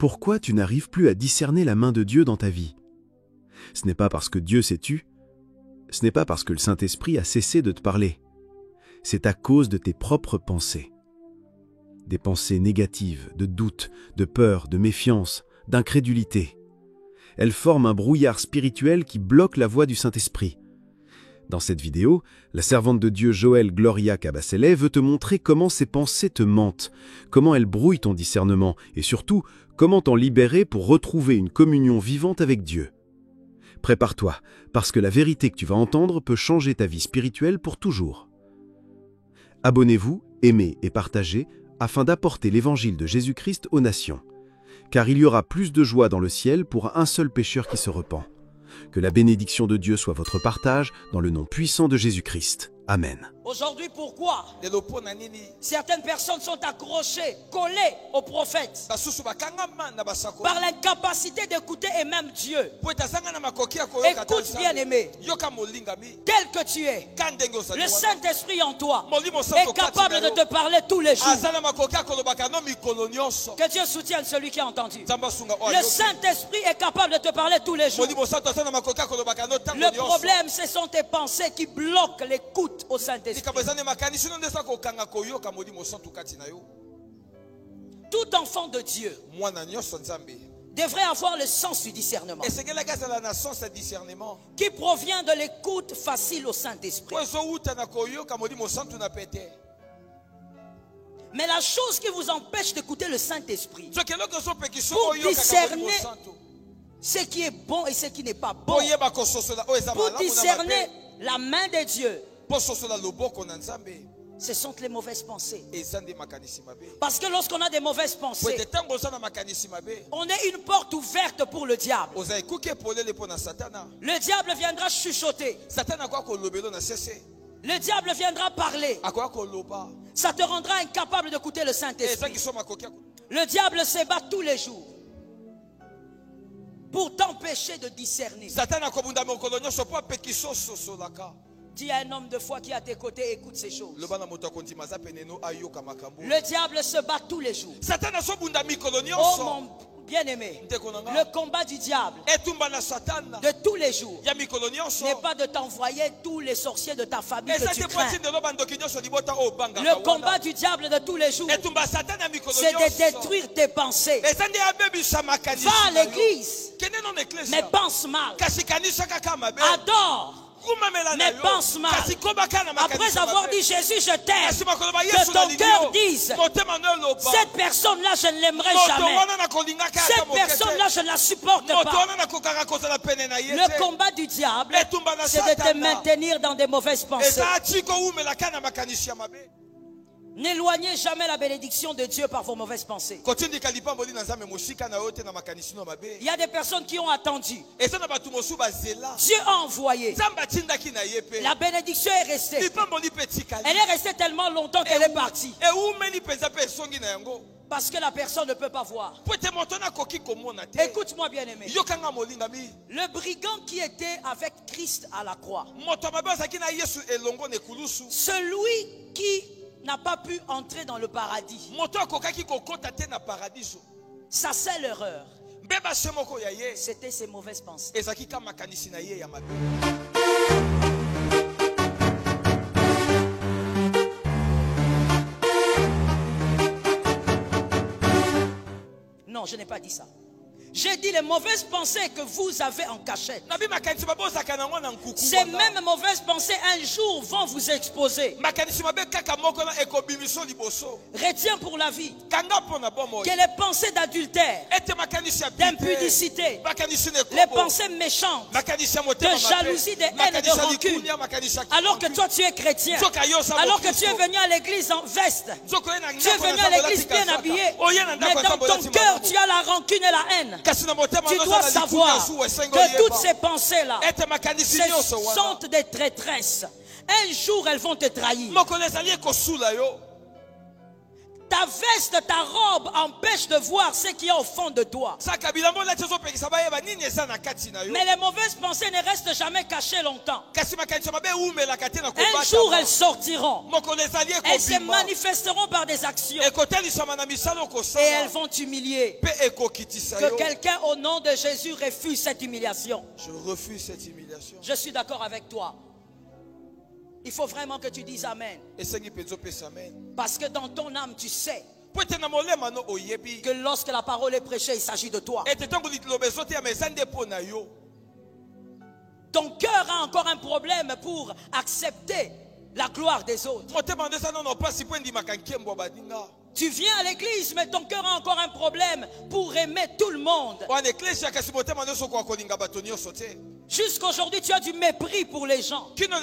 Pourquoi tu n'arrives plus à discerner la main de Dieu dans ta vie? Ce n'est pas parce que Dieu s'est tu, ce n'est pas parce que le Saint-Esprit a cessé de te parler. C'est à cause de tes propres pensées. Des pensées négatives, de doute, de peur, de méfiance, d'incrédulité. Elles forment un brouillard spirituel qui bloque la voie du Saint-Esprit. Dans cette vidéo, la servante de Dieu Joëlle Gloria Kabasele veut te montrer comment ces pensées te mentent, comment elles brouillent ton discernement et surtout, comment t'en libérer pour retrouver une communion vivante avec Dieu. Prépare-toi, parce que la vérité que tu vas entendre peut changer ta vie spirituelle pour toujours. Abonnez-vous, aimez et partagez afin d'apporter l'évangile de Jésus-Christ aux nations. Car il y aura plus de joie dans le ciel pour un seul pécheur qui se repent. Que la bénédiction de Dieu soit votre partage dans le nom puissant de Jésus-Christ. Amen. Aujourd'hui, pourquoi certaines personnes sont accrochées, collées aux prophètes par l'incapacité d'écouter et même Dieu? Écoute, bien-aimé, tel que tu es, le Saint-Esprit en toi est capable de te parler tous les jours. Que Dieu soutienne celui qui a entendu. Le Saint-Esprit est capable de te parler tous les jours. Le problème, ce sont tes pensées qui bloquent l'écoute au Saint-Esprit. Tout enfant de Dieu devrait avoir le sens du discernement qui provient de l'écoute facile au Saint-Esprit. Mais la chose qui vous empêche d'écouter le Saint-Esprit pour discerner ce qui est bon et ce qui n'est pas bon, pour discerner la main de Dieu, ce sont les mauvaises pensées. Parce que lorsqu'on a des mauvaises pensées, on est une porte ouverte pour le diable. Le diable viendra chuchoter. Le diable viendra parler. Ça te rendra incapable d'écouter le Saint-Esprit. Le diable se bat tous les jours pour t'empêcher de discerner. Dis à un homme de foi qui est à tes côtés, écoute ces choses. Le diable se bat tous les jours. Oh mon bien-aimé, le combat du diable de tous les jours n'est pas de t'envoyer tous les sorciers de ta famille que tu crains. Le combat du diable de tous les jours, c'est de détruire tes pensées. Va à l'église, mais pense mal. Adore, mais pense mal. Après avoir dit Jésus je t'aime, que ton cœur dise cette personne-là je ne l'aimerai jamais, cette personne-là je ne la supporte pas. Le combat du diable, c'est de te maintenir dans des mauvaises pensées. N'éloignez jamais la bénédiction de Dieu par vos mauvaises pensées. Il y a des personnes qui ont attendu. Dieu a envoyé. La bénédiction est restée. Elle est restée tellement longtemps qu'elle est partie. Parce que la personne ne peut pas voir. Écoute-moi bien aimé. Le brigand qui était avec Christ à la croix, celui qui n'a pas pu entrer dans le paradis, sa seule erreur, c'était ses mauvaises pensées. Non, je n'ai pas dit ça. J'ai dit les mauvaises pensées que vous avez en cachette. Ces mêmes mauvaises pensées un jour vont vous exposer. Retiens pour la vie que les pensées d'adultère, d'impudicité, les pensées méchantes, de jalousie, de haine, de rancune, alors que toi tu es chrétien, alors que tu es venu à l'église en veste, tu es venu à l'église bien habillé, mais dans ton cœur tu as la rancune et la haine. Tu dois savoir que toutes ces pensées-là, ce sont des traîtresses. Un jour, elles vont te trahir. Ta veste, ta robe empêche de voir ce qui est au fond de toi. Mais les mauvaises pensées ne restent jamais cachées longtemps. Un jour, elles sortiront. Elles se manifesteront par des actions. Et elles vont t'humilier. Que quelqu'un au nom de Jésus refuse cette humiliation. Je refuse cette humiliation. Je suis d'accord avec toi. Il faut vraiment que tu dises Amen. Parce que dans ton âme, tu sais que lorsque la parole est prêchée, il s'agit de toi. Ton cœur a encore un problème pour accepter la gloire des autres. Tu viens à l'église, mais ton cœur a encore un problème pour aimer tout le monde. Jusqu'aujourd'hui, tu as du mépris pour les gens. Tu penses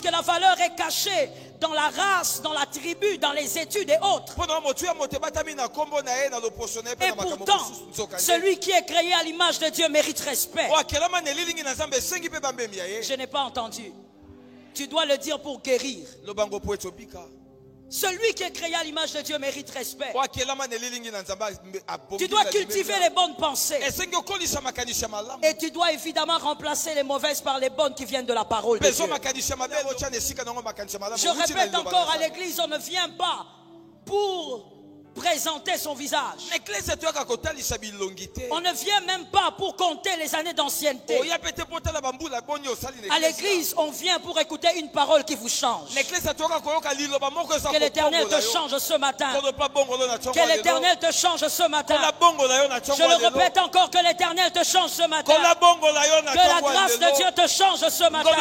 que la valeur est cachée dans la race, dans la tribu, dans les études et autres. Et pourtant, celui qui est créé à l'image de Dieu mérite respect. Je n'ai pas entendu. Tu dois le dire pour guérir. Celui qui est créé à l'image de Dieu mérite respect. Tu dois cultiver les bonnes pensées. Et tu dois évidemment remplacer les mauvaises par les bonnes qui viennent de la parole de Dieu. Je répète encore, à l'église, on ne vient pas pour présenter son visage. On ne vient même pas pour compter les années d'ancienneté. À l'église, on vient pour écouter une parole qui vous change. Que l'Éternel te change ce matin. Que l'Éternel te change ce matin. Je le répète encore, que l'Éternel te change ce matin. Que la grâce de Dieu te change ce matin.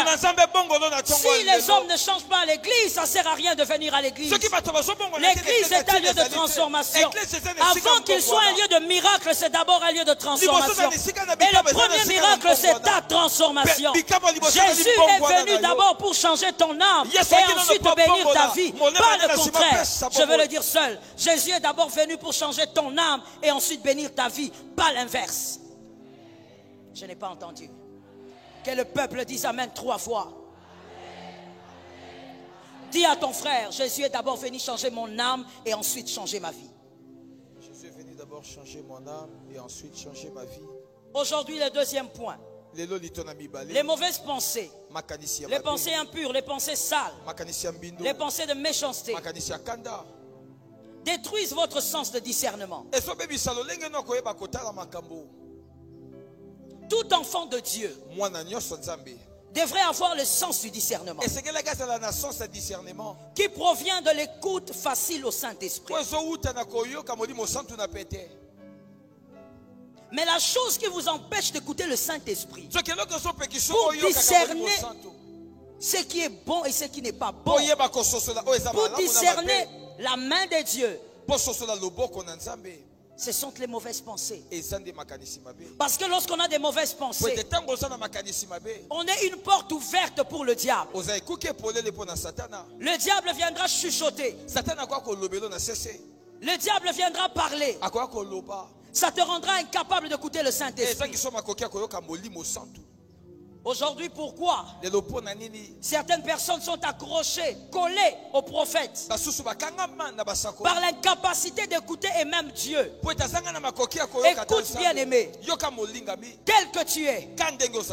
Si les hommes ne changent pas à l'église, ça ne sert à rien de venir à l'église. L'église est un lieu de transformation. Avant qu'il soit un lieu de miracle, c'est d'abord un lieu de transformation. Et le premier miracle, c'est ta transformation. Jésus est venu d'abord pour changer ton âme et ensuite bénir ta vie. Pas le contraire. Je veux le dire seul. Jésus est d'abord venu pour changer ton âme et ensuite bénir ta vie. Pas l'inverse. Je n'ai pas entendu. Que le peuple dise Amen 3 fois. Dis à ton frère, Jésus est d'abord venu changer mon âme et ensuite changer ma vie. Jésus est venu d'abord changer mon âme et ensuite changer ma vie. Aujourd'hui, le deuxième point. Les mauvaises pensées, les pensées impures, les pensées sales, les pensées de méchanceté détruisent votre sens de discernement. Tout enfant de Dieu devrait avoir le sens du discernement qui provient de l'écoute facile au Saint-Esprit. Mais la chose qui vous empêche d'écouter le Saint-Esprit pour discerner ce qui est bon et ce qui n'est pas bon, pour discerner la main de Dieu, ce sont les mauvaises pensées. Parce que lorsqu'on a des mauvaises pensées, on est une porte ouverte pour le diable. Le diable viendra chuchoter. Le diable viendra parler. Ça te rendra incapable d'écouter le Saint-Esprit. Aujourd'hui, pourquoi certaines personnes sont accrochées, collées aux prophètes par l'incapacité d'écouter et même Dieu? Écoute, bien-aimé, tel que tu es,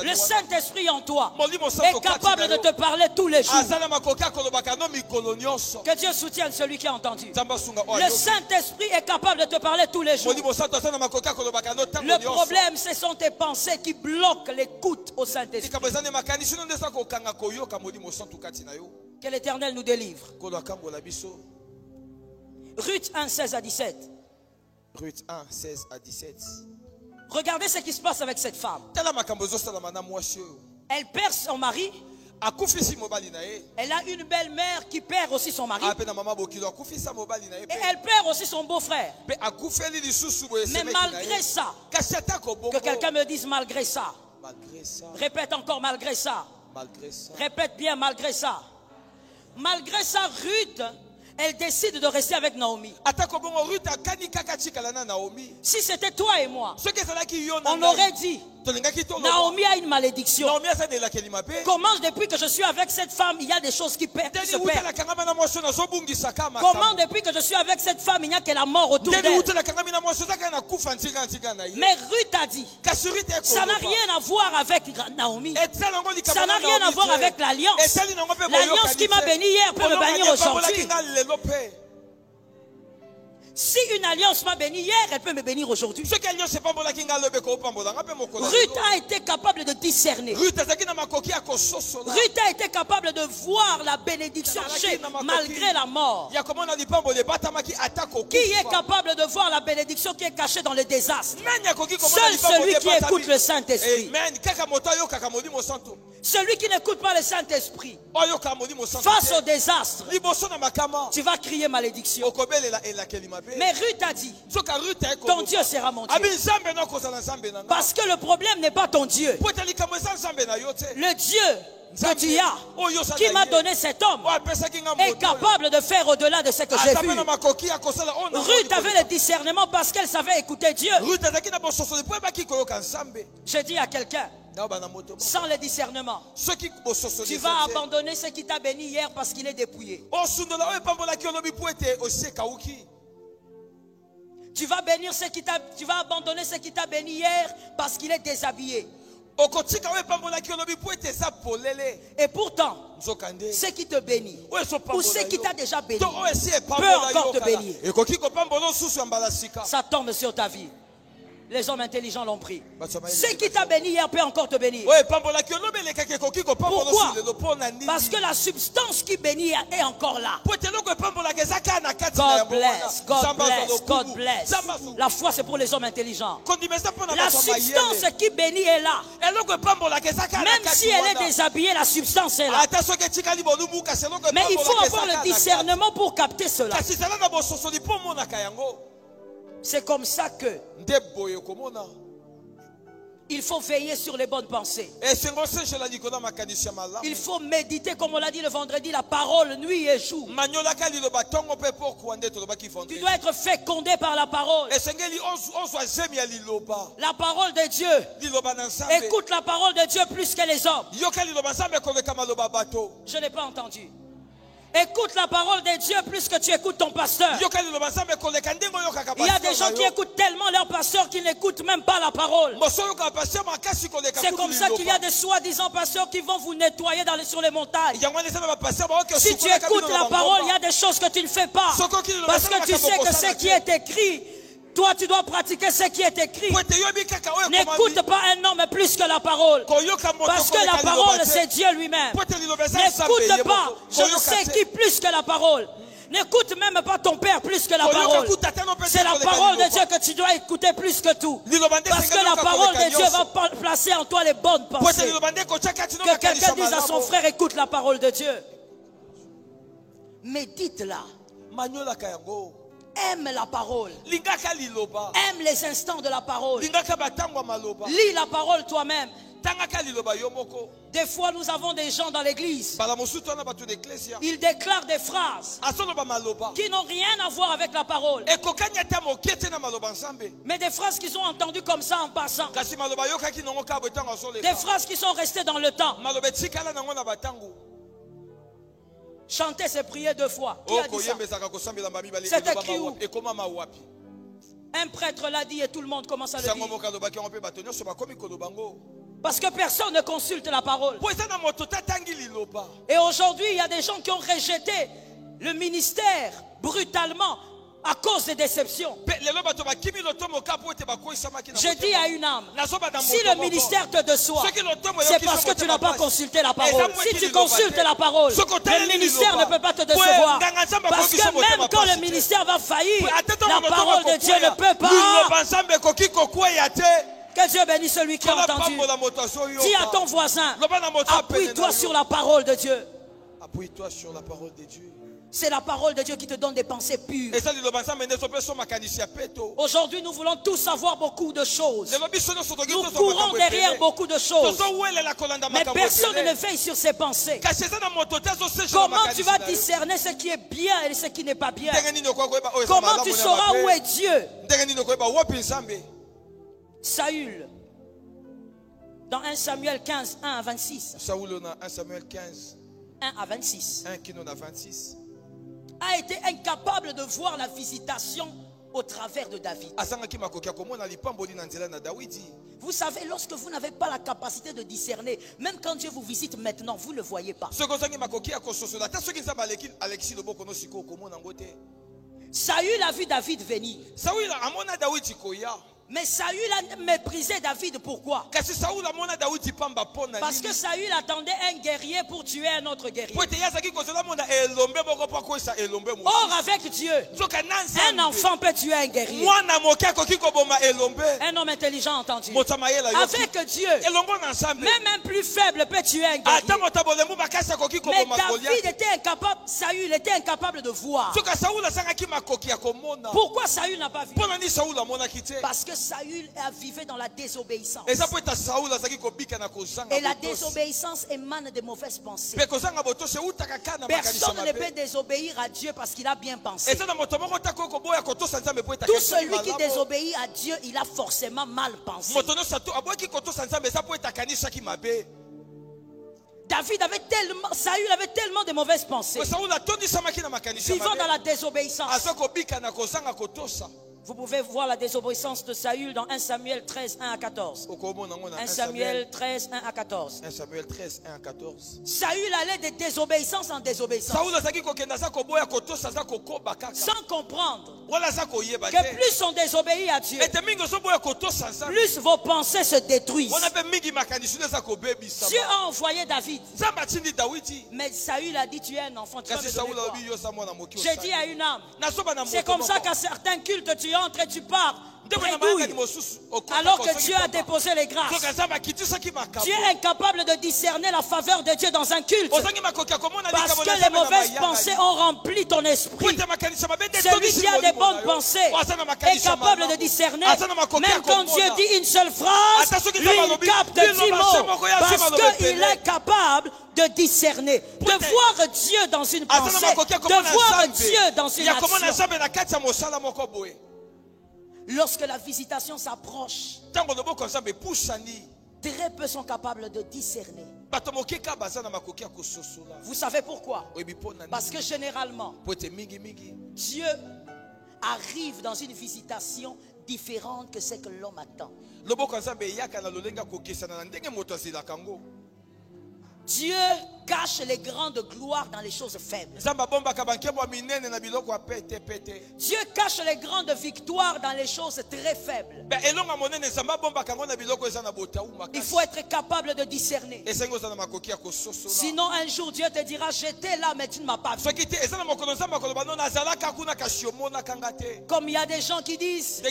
le Saint-Esprit en toi est capable de te parler tous les jours. Que Dieu soutienne celui qui a entendu. Le Saint-Esprit est capable de te parler tous les jours. Le problème, ce sont tes pensées qui bloquent l'écoute au Saint-Esprit. Que l'Éternel nous délivre. Ruth 1, 16 à 17. Ruth 1, 16 à 17. Regardez ce qui se passe avec cette femme. Elle perd son mari. Elle a une belle-mère qui perd aussi son mari. Et elle perd aussi son beau-frère. Mais malgré ça, que quelqu'un me dise malgré ça. Malgré ça. Répète encore malgré ça. Malgré ça. Répète bien malgré ça. Malgré ça, Ruth Elle décide de rester avec Naomi. Si c'était toi et moi, on aurait dit, Naomi a une malédiction. Comment depuis que je suis avec cette femme, il y a des choses qui se perdent? Comment depuis que je suis avec cette femme, il n'y a que la mort autour d'elle? Mais Ruth a dit, ça n'a rien à voir avec Naomi. Ça n'a rien à voir avec l'alliance. L'alliance qui m'a béni hier peut me bénir aujourd'hui. Si une alliance m'a béni hier, elle peut me bénir aujourd'hui. Ruth a été capable de discerner. Ruth a été capable de voir la bénédiction malgré la mort. Qui est capable de voir la bénédiction qui est cachée dans le désastre? Seul celui qui écoute le Saint-Esprit. Celui qui n'écoute pas le Saint-Esprit, face au désastre, tu vas crier malédiction. Mais Ruth a dit, ton Dieu sera mon Dieu. Parce que le problème n'est pas ton Dieu. Le Dieu que tu as, qui m'a donné cet homme, est capable de faire au-delà de ce que j'ai vu. Ruth avait le discernement parce qu'elle savait écouter Dieu. Je dis à quelqu'un, sans le discernement, tu vas abandonner ce qui t'a béni hier parce qu'il est dépouillé. Tu vas abandonner ce qui t'a béni hier parce qu'il est déshabillé. Et pourtant, ce qui te bénit ou ce qui t'a déjà béni peut encore te bénir. Ça tombe sur ta vie. Les hommes intelligents l'ont pris. Ce qui t'a béni hier peut encore te bénir. Pourquoi? Parce que la substance qui bénit est encore là. God bless, God bless, God bless. La foi c'est pour les hommes intelligents. La substance qui bénit est là. Même si elle est déshabillée, la substance est là. Mais il faut avoir le discernement pour capter cela. C'est comme ça que il faut veiller sur les bonnes pensées. Il faut méditer, comme on l'a dit le vendredi, la parole nuit et jour. Tu dois être fécondé par la parole. La parole de Dieu. Écoute la parole de Dieu plus que les hommes. Je n'ai pas entendu. Écoute la parole de Dieu plus que tu écoutes ton pasteur. Il y a des gens qui écoutent tellement leur pasteur qu'ils n'écoutent même pas la parole. C'est comme ça qu'il y a des soi-disant pasteurs qui vont vous nettoyer sur les montagnes. Si tu écoutes la parole, il y a des choses que tu ne fais pas. Parce que tu sais que ce qui est écrit, toi tu dois pratiquer ce qui est écrit. N'écoute pas un homme plus que la parole. Parce que la parole c'est Dieu lui-même. N'écoute pas je ne sais qui plus que la parole. N'écoute même pas ton père plus que la parole. C'est la parole de Dieu que tu dois écouter plus que tout. Parce que la parole de Dieu va placer en toi les bonnes pensées. Que quelqu'un dise à son frère, écoute la parole de Dieu. Médite-la. Aime la parole. Aime les instants de la parole. Lis la parole toi-même. Des fois nous avons des gens dans l'église. Ils déclarent des phrases qui n'ont rien à voir avec la parole. Mais des phrases qu'ils ont entendues comme ça en passant. Des phrases qui sont restées dans le temps. Chanter, c'est prier 2 fois. Qui a dit ça? C'est écrit où? Un prêtre l'a dit et tout le monde commence à le dire. Parce que personne ne consulte la parole. Et aujourd'hui, il y a des gens qui ont rejeté le ministère brutalement à cause des déceptions. Je dis à une âme, si le ministère te déçoit, c'est parce que tu n'as pas consulté la parole. Si tu consultes la parole, le ministère ne peut pas te décevoir. Parce que même quand le ministère va faillir, la parole de Dieu ne peut pas. Que Dieu bénisse celui qui a entendu. Dis à ton voisin, appuie-toi sur la parole de Dieu. Appuie-toi sur la parole de Dieu. C'est la parole de Dieu qui te donne des pensées pures. Aujourd'hui, nous voulons tous savoir beaucoup de choses. Nous courons derrière beaucoup de choses. Mais personne ne veille sur ses pensées. Comment tu vas discerner ce qui est bien et ce qui n'est pas bien? Comment tu sauras où est Dieu? Saül, dans 1 Samuel 15, 1 à 26. Saül, dans 1 Samuel 15, 1 à 26. 1 qui nous a 26. A été incapable de voir la visitation au travers de David. Vous savez, lorsque vous n'avez pas la capacité de discerner, même quand Dieu vous visite maintenant, vous ne le voyez pas. Saül a vu David venir. Mais Saül a méprisé David. Pourquoi? Parce que Saül attendait un guerrier pour tuer un autre guerrier. Or, avec Dieu, un enfant peut tuer un guerrier. Un homme intelligent entendu. Avec Dieu, même un plus faible peut tuer un guerrier. Mais David était incapable, Saül était incapable de voir. Pourquoi Saül n'a pas vu? Parce que Saül a vécu dans la désobéissance. Et la désobéissance émane de mauvaises pensées. Personne ne peut désobéir à Dieu parce qu'il a bien pensé. Tout celui qui désobéit à Dieu, il a forcément mal pensé. Saül avait tellement de mauvaises pensées. Vivant dans la désobéissance. Vous pouvez voir la désobéissance de Saül dans 1 Samuel 13, 1 à 14. 1 Samuel 13, 1 à 14. 1 Samuel 13, 1 à 14. Saül allait de désobéissance en désobéissance. Sans comprendre que plus on désobéit à Dieu, plus vos pensées se détruisent. Dieu a envoyé David. Mais Saül a dit: tu es un enfant. J'ai dit à une âme, c'est comme ça qu'à certains cultes tu entres et tu pars alors que Dieu a déposé les grâces. Tu es incapable de discerner la faveur de Dieu dans un culte parce que les mauvaises pensées ont rempli ton esprit. Celui qui a des bonnes pensées est capable de discerner. Même quand Dieu dit une seule phrase, lui il capte 10 mots parce qu'il est capable de discerner, de voir Dieu dans une pensée, de voir Dieu dans une action. Lorsque la visitation s'approche, très peu sont capables de discerner. Vous savez pourquoi? Parce que généralement, Dieu arrive dans une visitation différente que ce que l'homme attend. Dieu cache les grandes gloires dans les choses faibles. Dieu cache les grandes victoires dans les choses très faibles. Il faut être capable de discerner. Sinon un jour Dieu te dira: j'étais là mais tu ne m'as pas vu. Comme il y a des gens qui disent: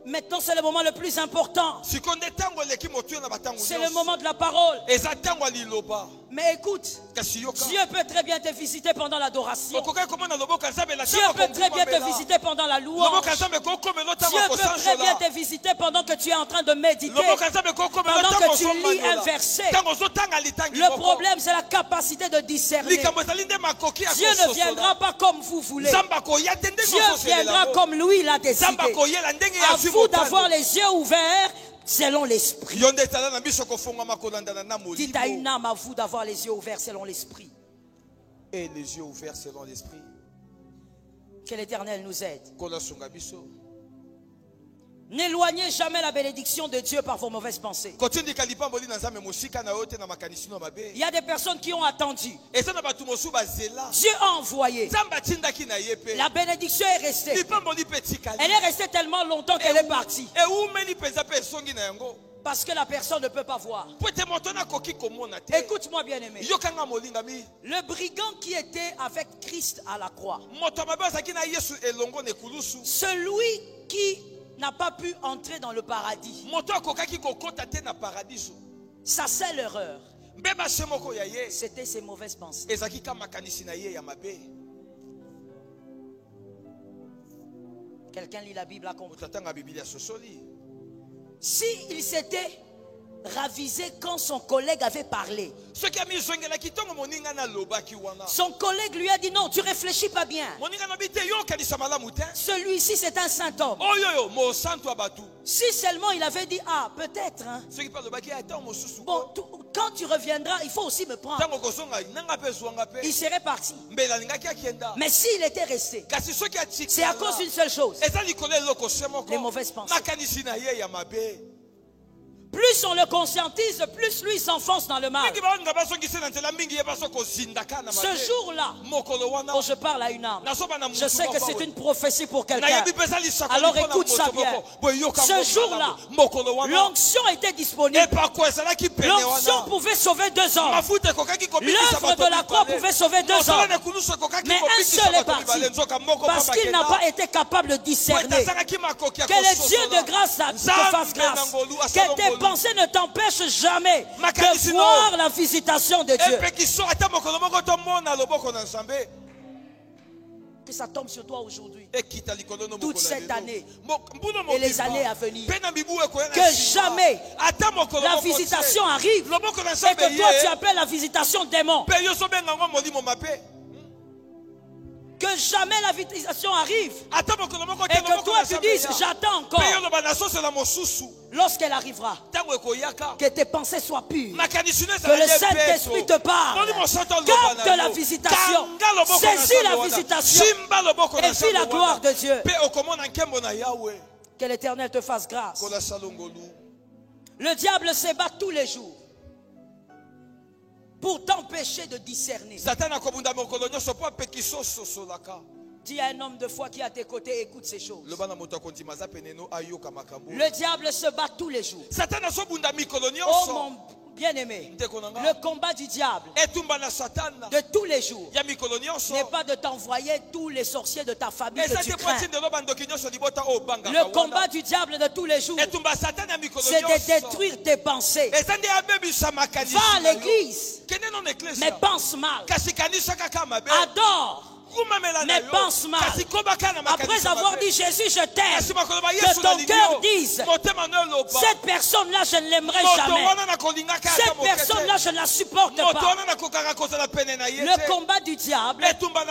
maintenant c'est le moment le plus important. C'est le moment de la parole. Mais écoute, Dieu peut très bien te visiter pendant l'adoration. Dieu peut très bien te visiter pendant la louange. Dieu peut très bien te visiter pendant que tu es en train de méditer, pendant que tu lis un verset. Le problème, c'est la capacité de discerner. Dieu ne viendra pas comme vous voulez. Dieu viendra comme lui l'a décidé. À vous d'avoir les yeux ouverts selon l'esprit. Dites à une âme: à vous d'avoir les yeux ouverts selon l'esprit. Et les yeux ouverts selon l'esprit. Que l'Éternel nous aide. N'éloignez jamais la bénédiction de Dieu par vos mauvaises pensées. Il y a des personnes qui ont attendu. Dieu a envoyé. La bénédiction est restée. Elle est restée tellement longtemps qu'elle est partie. Parce que la personne ne peut pas voir. Écoute-moi bien aimé. Le brigand qui était avec Christ à la croix, celui qui n'a pas pu entrer dans le paradis, ça c'est l'erreur. C'était ses mauvaises pensées. Quelqu'un lit la Bible à comprendre. Si il s'était ravisé quand son collègue avait parlé, son collègue lui a dit non, tu réfléchis pas bien. Celui-ci c'est un saint homme. Si seulement il avait dit ah peut-être hein. Bon, quand tu reviendras il faut aussi me prendre, il serait parti. Mais s'il était resté, c'est à cause d'une seule chose, les mauvaises pensées. Plus on le conscientise, plus lui s'enfonce dans le mal. Ce jour-là, quand je parle à une âme, je sais que c'est une prophétie pour quelqu'un. Alors écoute ça bien. Ce jour-là, l'onction était disponible. L'onction pouvait sauver 2 hommes. L'œuvre de la croix pouvait sauver 2 hommes. Mais un seul est parti parce qu'il n'a pas été capable de discerner. Que le Dieu de grâce te fasse grâce. Que tes pensées ne t'empêchent jamais de voir la visitation de Dieu. Que ça tombe sur toi aujourd'hui, toute cette année et les années à venir. Que jamais la visitation arrive et que toi tu appelles la visitation démon. Que jamais la visitation arrive et que toi tu dises j'attends encore. Lorsqu'elle arrivera, que tes pensées soient pures, que le Saint-Esprit te parle, capte la visitation, saisis la visitation et vis la gloire de Dieu. Que l'Éternel te fasse grâce. Le diable se bat tous les jours pour t'empêcher de discerner. Dis à un homme de foi qui est à tes côtés, écoute ces choses. Le diable se bat tous les jours. Oh mon bien-aimé, le combat du diable de tous les jours n'est pas de t'envoyer tous les sorciers de ta famille que tu crains. Le combat du diable de tous les jours, c'est de détruire tes pensées. Va à l'église, mais pense mal. Adore, mais pense mal. Après avoir dit Jésus je t'aime, que ton cœur dise cette personne-là je ne l'aimerai jamais, cette personne-là je ne la supporte pas. Le combat du diable,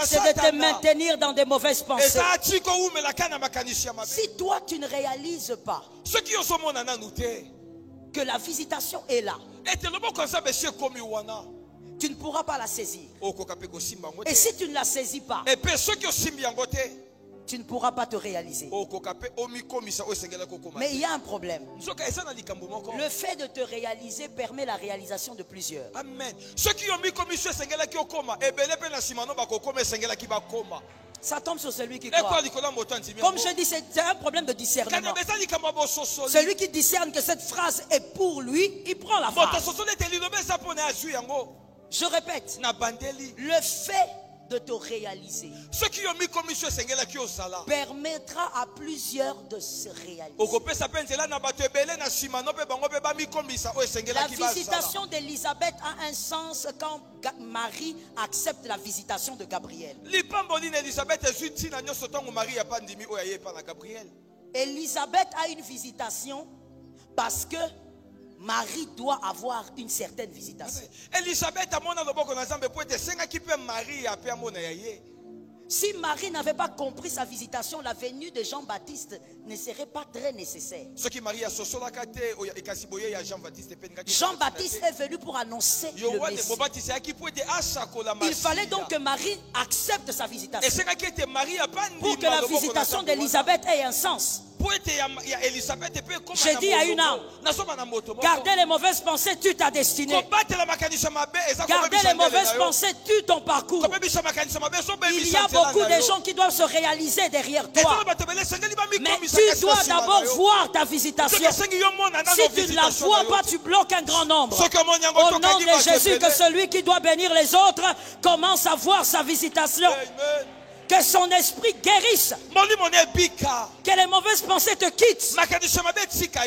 c'est de te maintenir dans des mauvaises pensées. Si toi tu ne réalises pas que la visitation est là, tu ne pourras pas la saisir. Et si tu ne la saisis pas, tu ne pourras pas te réaliser. Mais il y a un problème. Le fait de te réaliser permet la réalisation de plusieurs. Amen. Ça tombe sur celui qui croit. Comme je dis, c'est un problème de discernement. Celui qui discerne que cette phrase est pour lui, il prend la phrase. Je répète, le fait de te réaliser permettra à plusieurs de se réaliser. La visitation d'Élisabeth a un sens quand Marie accepte la visitation de Gabriel. Élisabeth a une visitation parce que Marie doit avoir une certaine visitation. Si Marie n'avait pas compris sa visitation, la venue de Jean-Baptiste ne serait pas très nécessaire. Jean-Baptiste est venu pour annoncer le Messie. Il fallait donc que Marie accepte sa visitation pour que la visitation d'Élisabeth ait un sens. J'ai dit à une âme, garder les mauvaises pensées tue ta destinée. Garder les mauvaises pensées tue ton parcours. Il y a beaucoup de gens qui doivent se réaliser derrière toi. Mais tu dois d'abord voir ta visitation. Si tu ne la vois pas, tu bloques un grand nombre. Au nom de Jésus, que celui qui doit bénir les autres commence à voir sa visitation. Que son esprit guérisse. Que les mauvaises pensées te quittent.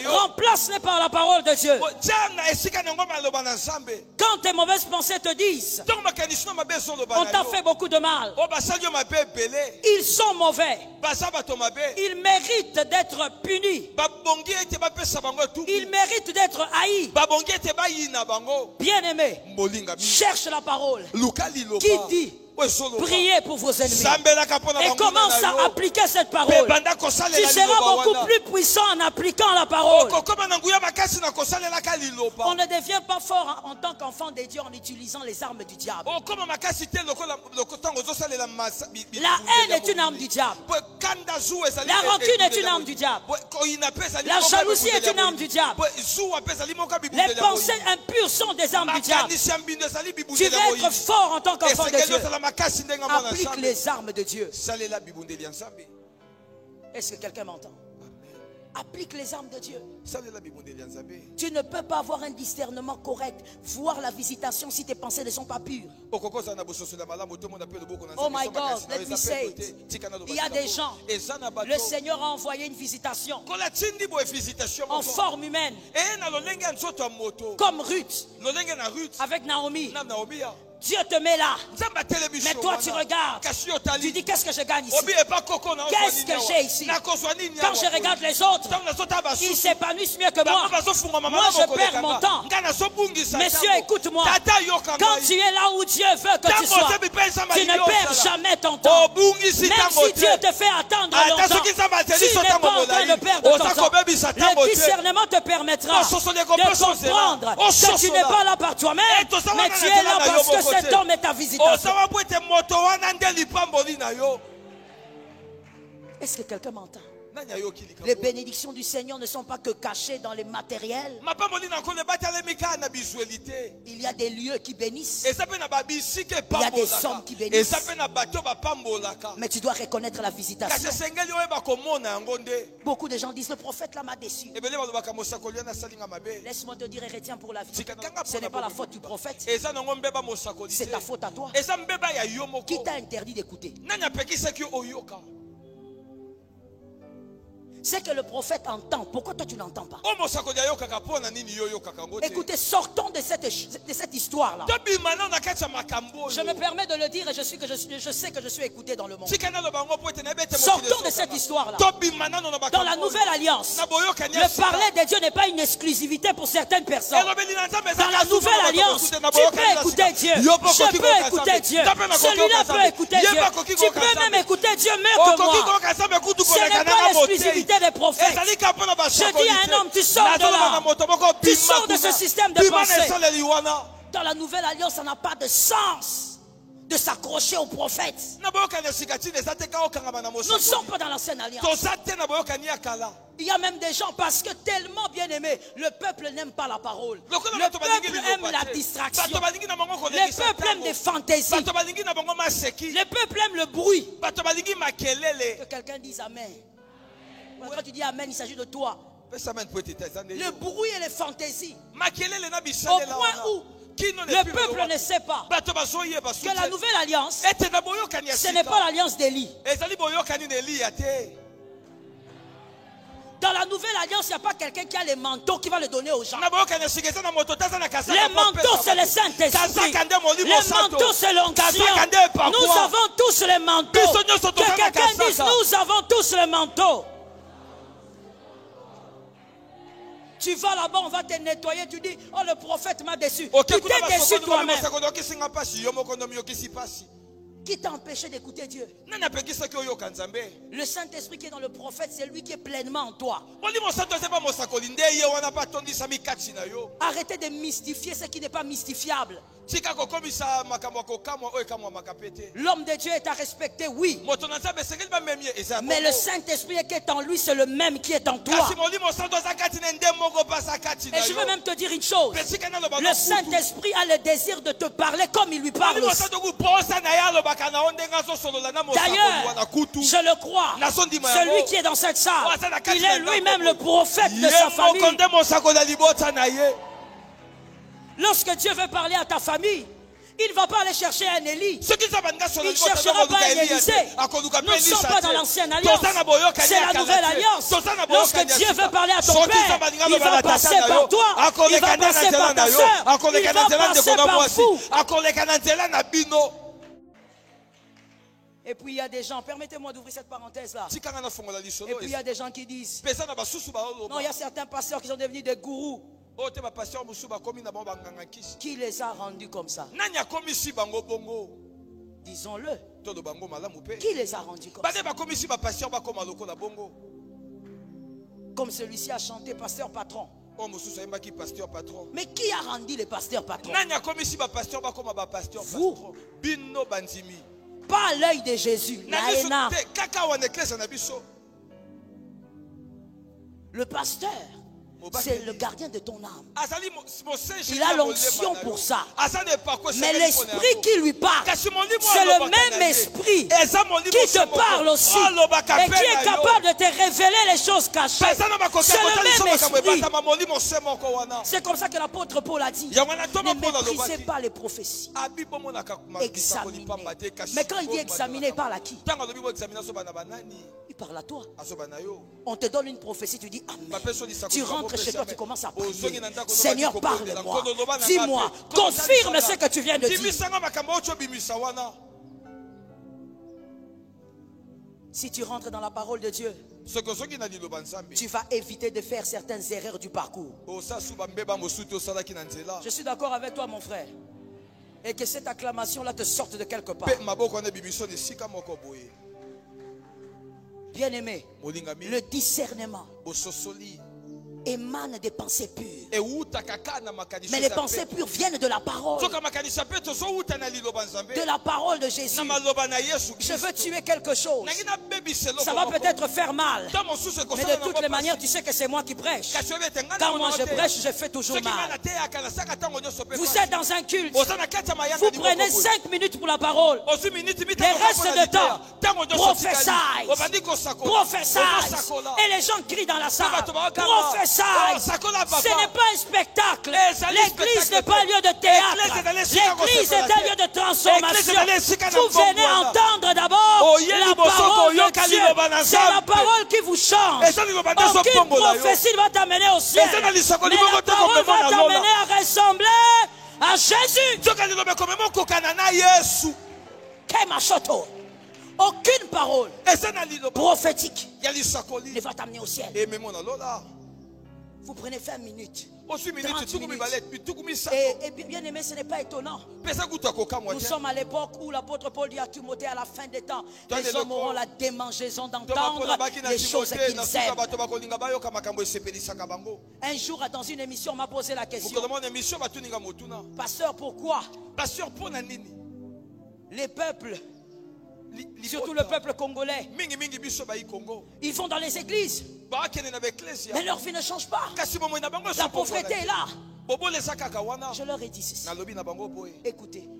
Remplace-les par la parole de Dieu. Quand tes mauvaises pensées te disent on t'a fait beaucoup de mal, ils sont mauvais, ils méritent d'être punis, ils méritent d'être haïs. Bien-aimé, cherche la parole qui dit priez pour vos ennemis et commence à appliquer cette parole. Tu seras beaucoup plus puissant en appliquant la parole. On ne devient pas fort en tant qu'enfant de Dieu en utilisant les armes du diable. La haine est une arme du diable. La rancune est une arme du diable. La jalousie est une arme du diable. Les pensées impures sont des armes du diable. Tu veux être fort en tant qu'enfant de Dieu. Applique les armes de Dieu. Est-ce que quelqu'un m'entend? Applique les armes de Dieu. Tu ne peux pas avoir un discernement correct, voir la visitation si tes pensées ne sont pas pures. Oh my God, let me say it. Il y a des gens, le Seigneur a envoyé une visitation en forme humaine, comme Ruth avec Naomi. Dieu te met là, mais toi tu regardes, tu dis qu'est-ce que je gagne ici, qu'est-ce que j'ai ici. Quand je regarde les autres, ils s'épanouissent mieux que moi. Moi je perds mon temps. Messieurs, écoute-moi, quand tu es là où Dieu veut que tu sois, tu ne perds jamais ton temps. Même si Dieu te fait attendre longtemps, tu n'es pas en train de perdre ton temps. Le discernement te permettra de comprendre que tu n'es pas là par toi-même, mais tu es là parce que cet homme est ta visitation. Est-ce que quelqu'un m'entend? Les bénédictions du Seigneur ne sont pas que cachées dans les matériels. Il y a des lieux qui bénissent. Il y a des hommes qui bénissent. Mais tu dois reconnaître la visitation. Beaucoup de gens disent le prophète là m'a déçu. Laisse-moi te dire et retiens pour la vie. Ce n'est pas la faute du prophète. C'est ta faute à toi. Qui t'a interdit d'écouter? C'est que le prophète entend. Pourquoi toi tu n'entends pas? Écoutez, sortons de cette histoire-là. Je me permets de le dire et je sais que je suis écouté dans le monde. Sortons de cette histoire-là. Dans la nouvelle alliance, le parler de Dieu n'est pas une exclusivité pour certaines personnes. Dans la nouvelle alliance, tu peux écouter Dieu. Je peux écouter Dieu. Celui-là peut écouter Dieu. Tu peux même écouter Dieu mieux que moi. Ce n'est pas l'exclusivité des prophètes. Je dis à un homme, tu sors de là. Tu sors de ce système de pensée. Dans la nouvelle alliance, ça n'a pas de sens de s'accrocher aux prophètes. Nous ne sommes pas dans l'ancienne alliance. Il y a même des gens, parce que tellement bien aimé, le peuple n'aime pas la parole. Le peuple aime la distraction. Le peuple aime des fantaisies. Le peuple aime le bruit. Que quelqu'un dise Amen. Quand tu dis Amen, il s'agit de toi. Le bruit et les fantaisies. Au point où le peuple ne sait pas que la nouvelle alliance, ce n'est pas l'alliance d'Élie. Dans la nouvelle alliance, il n'y a pas quelqu'un qui a les manteaux qui va le donner aux gens. Les manteaux, c'est le Saint-Esprit. Les manteaux, c'est l'onction. Nous avons tous les manteaux. Que quelqu'un dise, nous avons tous les manteaux. Tu vas là-bas, on va te nettoyer. Tu dis, oh le prophète m'a déçu. Tu t'es déçu toi-même. Qui t'a empêché d'écouter Dieu? Le Saint-Esprit qui est dans le prophète, c'est lui qui est pleinement en toi. Arrêtez de mystifier ce qui n'est pas mystifiable. L'homme de Dieu est à respecter, oui. Mais le Saint-Esprit qui est en lui, c'est le même qui est en toi. Et je veux même te dire une chose. Le Saint-Esprit a le désir de te parler comme il lui parle. D'ailleurs, je le crois, celui qui est dans cette salle, il est lui-même le prophète de sa famille. Lorsque Dieu veut parler à ta famille, Il ne va pas aller chercher un Élie. Il ne cherchera pas un Élisée. Nous ne sommes pas dans l'ancienne alliance. C'est la nouvelle alliance. Lorsque Dieu veut parler à ton père, il va passer par toi. Il va passer par ta soeur. Il va passer par vous. Et puis il y a des gens, permettez-moi d'ouvrir cette parenthèse-là. Et puis il y a des gens qui disent, non, il y a certains pasteurs qui sont devenus des gourous. Qui les a rendus comme ça? Disons-le. Qui les a rendus comme ça? Comme celui-ci a chanté pasteur patron. Mais qui a rendu les pasteurs patrons? Vous. Pas à l'œil de Jésus. Le pasteur, c'est le gardien de ton âme. Il a l'onction pour ça. Mais l'esprit qui lui parle, c'est le même esprit qui te parle aussi et qui est capable de te révéler les choses cachées. C'est le même esprit. C'est comme ça que l'apôtre Paul a dit: ne méprisez pas les prophéties. Examinez. Mais quand il dit examiner, il parle à qui? Il parle à toi. On te donne une prophétie, tu dis amen. Tu rentres chez toi, tu commences à prier. Seigneur, parle-moi. Dis-moi, confirme ce que tu viens de dire. Si tu rentres dans la parole de Dieu, tu vas éviter de faire certaines erreurs du parcours. Je suis d'accord avec toi, mon frère. Et que cette acclamation-là te sorte de quelque part. Bien-aimé, le discernement émane des pensées pures. Mais les pensées pures viennent de la parole. De la parole de Jésus. Je veux tuer quelque chose. Ça va peut-être faire mal. Mais de toutes les manières, tu sais que c'est moi qui prêche. Quand moi je prêche, je fais toujours mal. Vous êtes dans un culte. Vous prenez 5 minutes pour la parole. Le reste de temps, prophétie. Et les gens crient dans la salle. Prophétie. Ce n'est pas un spectacle. L'église n'est pas un lieu de théâtre. L'église est un lieu de transformation. Vous venez entendre d'abord la parole de Dieu. C'est la parole qui vous change. Aucune prophétie ne va t'amener au ciel. Mais la parole va t'amener à ressembler à Jésus. Aucune parole prophétique ne va t'amener au ciel. Vous prenez 20 minutes, 30 minutes. Et bien aimé, ce n'est pas étonnant. Nous sommes à l'époque où l'apôtre Paul dit à Timothée: à la fin des temps, les hommes auront la démangeaison d'entendre les choses qu'ils aiment. Un jour, dans une émission, on m'a posé la question: pasteur, pourquoi les peuples, surtout le peuple congolais, ils vont dans les églises, mais leur vie ne change pas? La pauvreté est là. Je leur ai dit ceci: écoutez,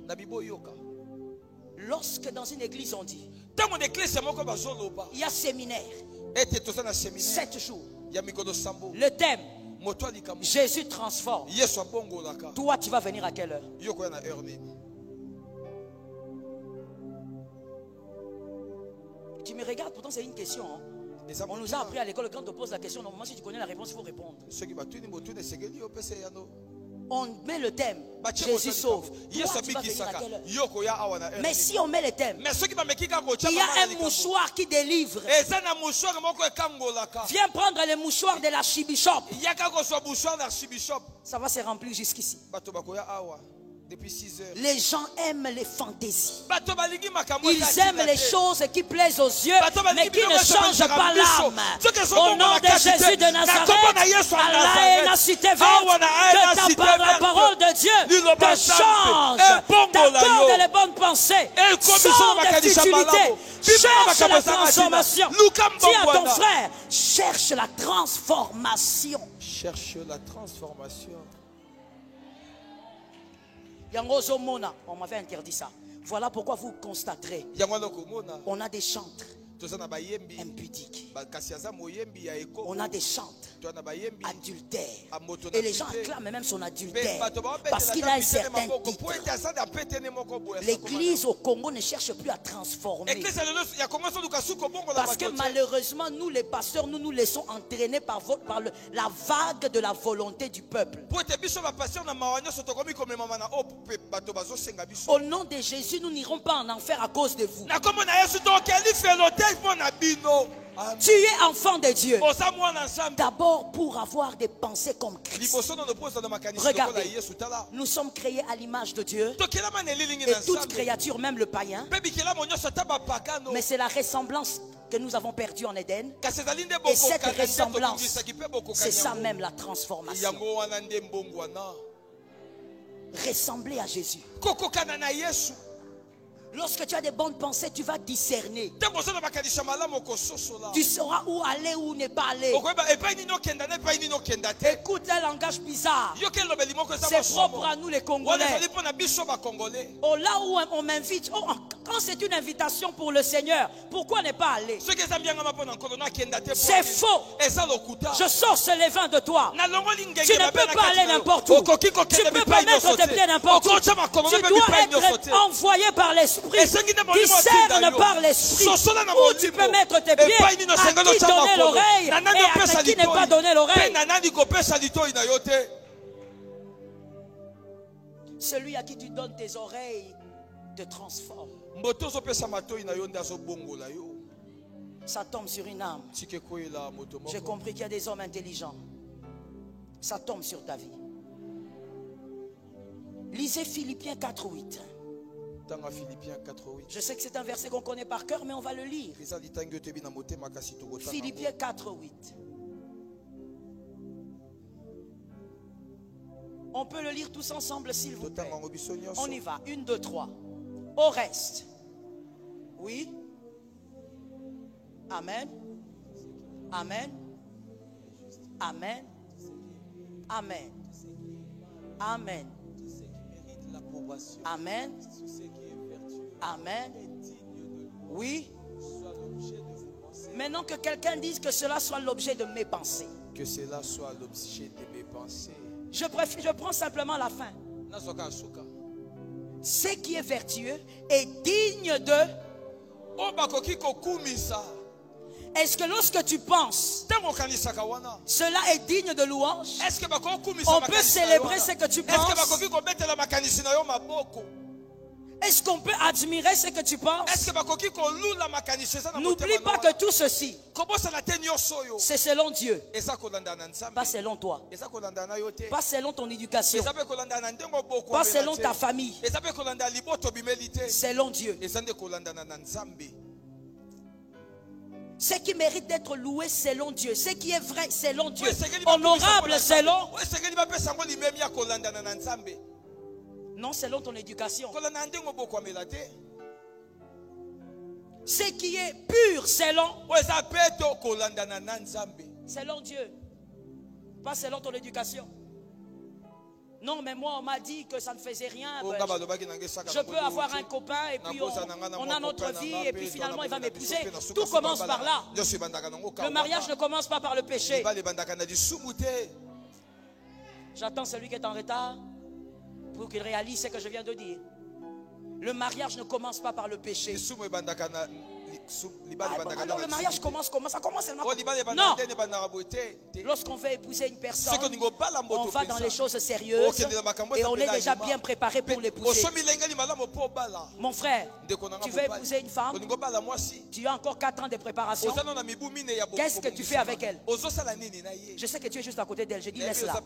lorsque dans une église on dit il y a séminaire 7 jours, le thème Jésus transforme, toi tu vas venir à quelle heure? Tu me regardes, pourtant c'est une question. On nous a appris à l'école, quand on te pose la question, normalement si tu connais la réponse, il faut répondre. On met le thème Jésus sauve. Toi, tu vas venir à quelle heure? Mais si on met le thème, il y a un mouchoir qui délivre. Viens prendre les mouchoirs de l'archibishop. Ça va se remplir jusqu'ici. Depuis 6 heures. Les gens aiment les fantaisies. Ils aiment les choses qui plaisent aux yeux, mais qui ne changent pas l'âme. Au nom de Jésus de Nazareth, Allah est la cité verte, que la parole de Dieu te change, t'accorde les bonnes pensées, sors de futilité, cherche la transformation. Dis à ton frère: cherche la transformation. Cherche la transformation. On m'avait interdit ça. Voilà pourquoi vous constaterez, on a des chantres impudiques. On a des chantres adultère. Et les gens acclament même son adultère parce qu'il a un certain titre. L'église au Congo ne cherche plus à transformer. Parce que malheureusement, nous les pasteurs, nous nous laissons entraîner par la vague de la volonté du peuple. Au nom de Jésus, nous n'irons pas en enfer à cause de vous. Tu es enfant de Dieu. D'abord pour avoir des pensées comme Christ. Regardez, nous sommes créés à l'image de Dieu. Et toute créature, même le païen. Mais c'est la ressemblance que nous avons perdue en Éden. Et cette ressemblance, c'est ça même la transformation. Ressembler à Jésus. Lorsque tu as des bonnes pensées, tu vas discerner. Tu sauras où aller ou ne pas aller. Écoute un langage bizarre. C'est propre à nous les Congolais. Oh, là où on m'invite, quand c'est une invitation pour le Seigneur, pourquoi ne pas aller? C'est faux. Je sors ce levain de toi. Tu ne peux pas aller n'importe où. Tu ne peux pas mettre tes pieds n'importe où. Tu dois être envoyé par l'Esprit. Discerne par l'Esprit où tu peux mettre tes pieds, à qui donner l'oreille et à qui ne pas donner l'oreille. Celui à qui tu donnes tes oreilles te transforme. Ça tombe sur une âme. J'ai compris qu'il y a des hommes intelligents. Ça tombe sur ta vie. Lisez Philippiens 4:8. Je sais que c'est un verset qu'on connaît par cœur, mais on va le lire. Philippiens 4:8. On peut le lire tous ensemble, s'il vous plaît. On y va. 1, 2, 3. Au reste. Oui. Amen. Amen. Amen. Amen. Amen. Amen. Amen. Oui. Maintenant que quelqu'un dise que cela soit l'objet de mes pensées. Que cela soit l'objet de mes pensées. Je prends simplement la fin. Ce qui est vertueux est digne de... Est-ce que lorsque tu penses, cela est digne de louange? On peut célébrer ce que tu penses? Est-ce qu'on peut admirer ce que tu penses? N'oublie pas que tout ceci, c'est selon Dieu, pas selon toi, pas selon ton éducation, pas selon ta famille, selon Dieu. Ce qui mérite d'être loué selon Dieu, ce qui est vrai selon Dieu, honorable selon... Non, selon ton éducation. Ce qui est pur selon Dieu, pas selon ton éducation. Non, mais moi on m'a dit que ça ne faisait rien. Je peux avoir un copain et puis on a notre vie et puis finalement il va m'épouser. Tout commence par là. Le mariage ne commence pas par le péché. J'attends celui qui est en retard pour qu'il réalise ce que je viens de dire. Le mariage ne commence pas par le péché. Alors le mariage commence comment? Ça commence seulement. Non. Lorsqu'on veut épouser une personne, on va dans les choses sérieuses et on est déjà bien préparé pour l'épouser. Mon frère, tu veux épouser une femme, tu as encore 4 ans de préparation. Qu'est-ce que tu fais avec elle? Je sais que tu es juste à côté d'elle. Je dis laisse-la.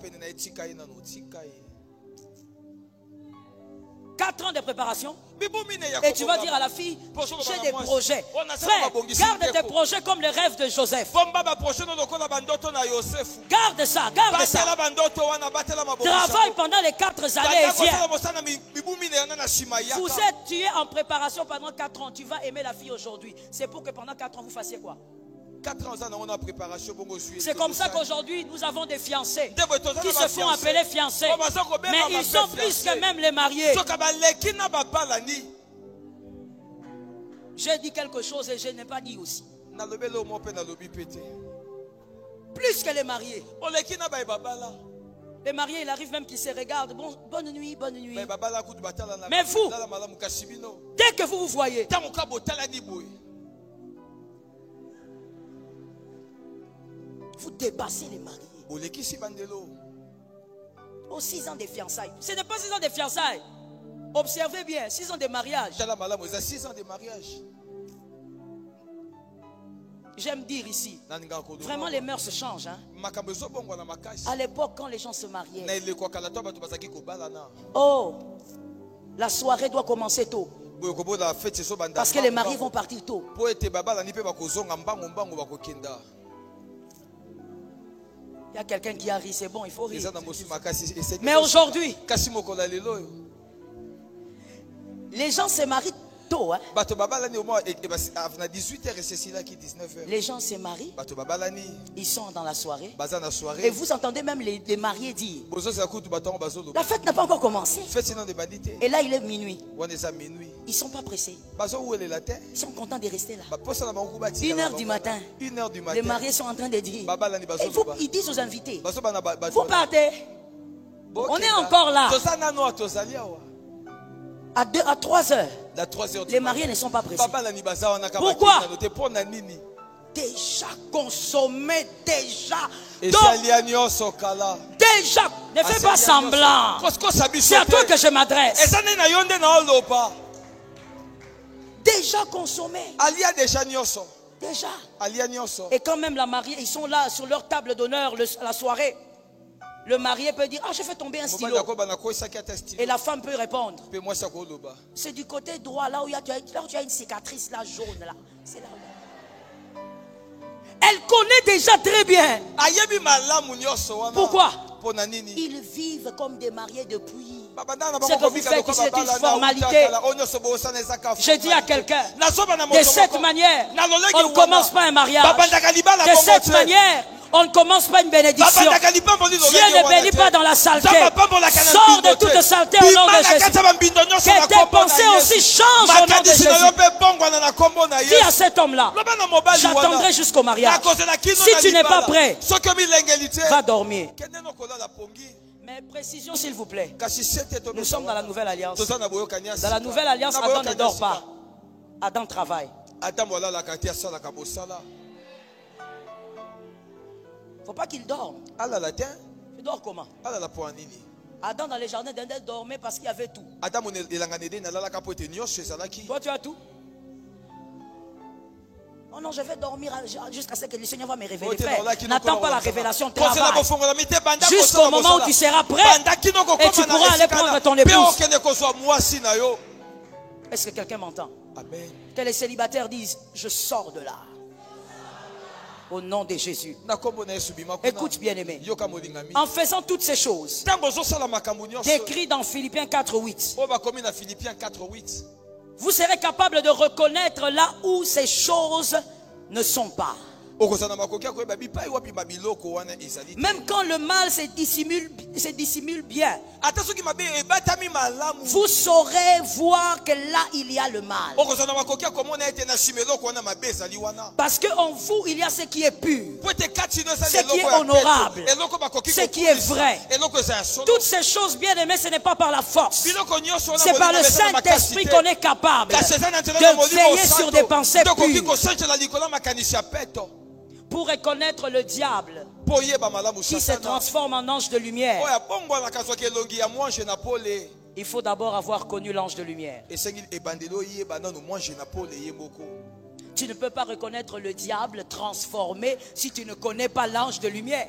4 ans de préparation. Et tu vas dire à la fille, j'ai des projets. Frère, garde tes projets comme les rêves de Joseph. Garde ça, garde ça. Travaille pendant les 4 années et viens. Tu es en préparation pendant 4 ans. Tu vas aimer la fille aujourd'hui. C'est pour que pendant 4 ans vous fassiez quoi? 4 ans on a préparation. C'est comme ça qu'aujourd'hui nous avons des fiancés qui se font appeler fiancés. Mais ils sont plus que même les mariés. J'ai dit quelque chose et je n'ai pas dit aussi. Plus que les mariés. Les mariés, il arrive même qu'ils se regardent. Bon, bonne nuit, bonne nuit. Mais vous, dès que vous vous voyez, vous dépassez les mariés. Aux 6 ans de fiançailles. Ce n'est pas 6 ans de fiançailles. Observez bien, 6 ans de mariage. 6 ans de mariage. J'aime dire ici, vraiment les mœurs se changent. Hein? À l'époque, quand les gens se mariaient, oh, la soirée doit commencer tôt. Parce que les mariés vont partir tôt. Il y a quelqu'un qui a ri, c'est bon, il faut rire. Mais aujourd'hui, les gens se marient tôt. Hein? Les gens se marient, ils sont dans la soirée. Et vous entendez même les mariés dire, la fête n'a pas encore commencé. Et là, il est minuit. Ils ne sont pas pressés. Ils sont contents de rester là. 1h du matin, les mariés sont en train de dire, ils disent aux invités, vous partez. On est encore là. À 3h, les mariés ne sont pas pressés. Pourquoi? Déjà consommé, déjà. Déjà, ne fais pas semblant. C'est à toi que je m'adresse. Déjà consommé. Déjà. Et quand même la mariée, ils sont là sur leur table d'honneur la soirée. Le marié peut dire, ah, je fais tomber un stylo. Et la femme peut répondre, c'est du côté droit, là où tu as une cicatrice là, jaune là. C'est là. Elle connaît déjà très bien. Pourquoi? Ils vivent comme des mariés depuis. Ce que vous faites, c'est une formalité. Je dis à quelqu'un, de cette manière, on ne commence pas un mariage. De cette manière, on ne commence pas une bénédiction. Dieu ne bénit pas dans la saleté. Sors de toute saleté au nom de Jésus. Que tes pensées aussi changent au nom de Jésus. Dis à cet homme-là, j'attendrai jusqu'au mariage. Si tu n'es pas prêt, va dormir. Mais précision s'il vous plaît. Nous sommes dans la nouvelle alliance. Dans la nouvelle alliance, Adam ne dort pas. Adam travaille. Faut pas qu'il dorme. Il dort comment? Adam dans les jardins d'Éden dormait parce qu'il y avait tout. Toi tu as tout? Oh non, je vais dormir jusqu'à ce que le Seigneur va me révéler. N'attends pas la révélation, travaille. Jusqu'au moment où tu seras prêt et tu pourras aller prendre ton épouse. Est-ce que quelqu'un m'entend? Que les célibataires disent, je sors de là. Au nom de Jésus. Écoute bien aimé. En faisant toutes ces choses, décrit dans Philippiens 4:8, vous serez capable de reconnaître là où ces choses ne sont pas. Même quand le mal se dissimule bien, vous saurez voir que là il y a le mal. Parce qu'en vous il y a ce qui est pur, ce qui est honorable, ce qui est vrai. Toutes ces choses, bien aimées, ce n'est pas par la force, c'est par le Saint-Esprit qu'on est capable de veiller sur des pensées pures. Pour reconnaître le diable qui se transforme en ange de lumière, il faut d'abord avoir connu l'ange de lumière. Tu ne peux pas reconnaître le diable transformé si tu ne connais pas l'ange de lumière.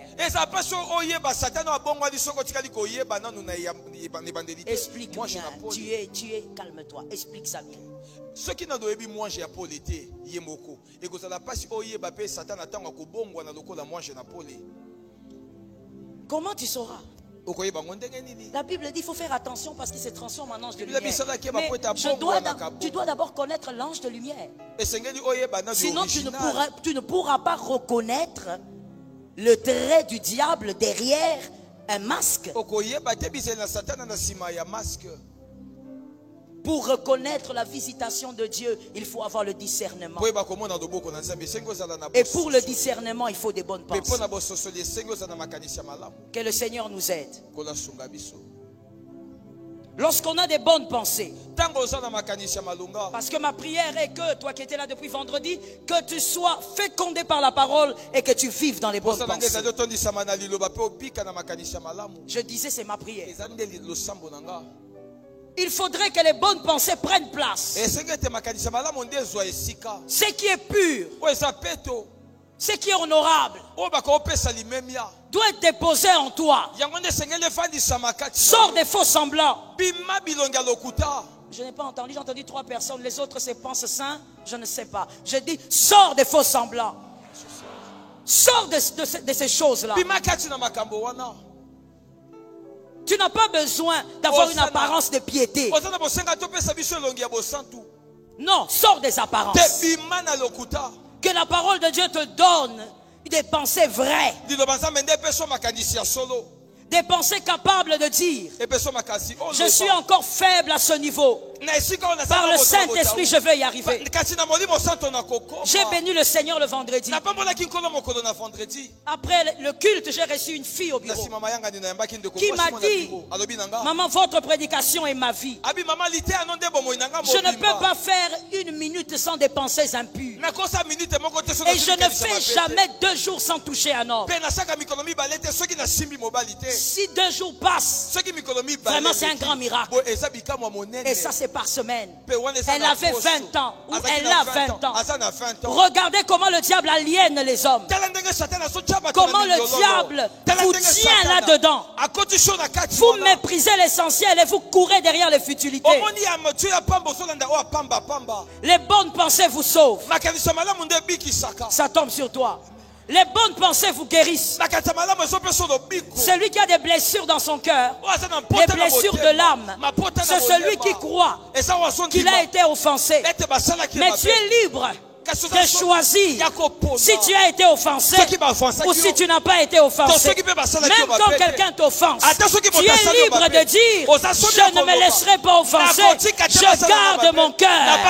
Explique bien, tu es, calme-toi, explique ça bien. Ceux qui n'ont pas mangé à Paul était yemoko et que ça n'a pas si oyeba pe Satan attend à kobongwa na lokola manger na Paul. Comment tu sauras? La Bible dit qu'il faut faire attention parce qu'il se transforme en ange de lumière. Mais tu dois d'abord connaître l'ange de lumière. Sinon tu ne pourras pas reconnaître le trait du diable derrière un masque. Pour reconnaître la visitation de Dieu, il faut avoir le discernement. Et pour le discernement, il faut des bonnes pensées. Que le Seigneur nous aide. Lorsqu'on a des bonnes pensées, parce que ma prière est que, toi qui étais là depuis vendredi, que tu sois fécondé par la parole et que tu vives dans les bonnes pensées. Je disais, c'est ma prière. Il faudrait que les bonnes pensées prennent place. Ce qui est pur, ce qui est honorable, doit être déposé en toi. Sors des faux semblants. Je n'ai pas entendu, j'ai entendu 3 personnes. Les autres se pensent saints, je ne sais pas. Je dis, sors des faux semblants. Sors de ces choses-là. Tu n'as pas besoin d'avoir une apparence de piété. Non, sors des apparences. Que la parole de Dieu te donne des pensées vraies. Des pensées capables de dire, je suis encore faible à ce niveau. Par le Saint-Esprit, je vais y arriver. J'ai béni le Seigneur le vendredi. Après le culte, j'ai reçu une fille au bureau qui m'a dit, maman, votre prédication est ma vie. Je ne peux pas faire 1 minute sans des pensées impures. Et je ne fais jamais 2 jours sans toucher un homme. Si 2 jours passent, vraiment c'est un grand miracle. Et ça c'est par semaine. Elle avait 20 ans. Ou elle a 20 ans. Regardez comment le diable aliène les hommes. Comment le diable vous tient là-dedans. Vous méprisez l'essentiel et vous courez derrière les futilités. Les bonnes pensées vous sauvent. Ça tombe sur toi. Les bonnes pensées vous guérissent. Celui qui a des blessures dans son cœur, des blessures de l'âme, c'est celui qui croit qu'il a été offensé. Mais tu es libre de choisir si tu as été offensé ou si tu n'as pas été offensé. Même quand quelqu'un t'offense, tu es libre de dire, je ne me laisserai pas offenser, je garde mon cœur.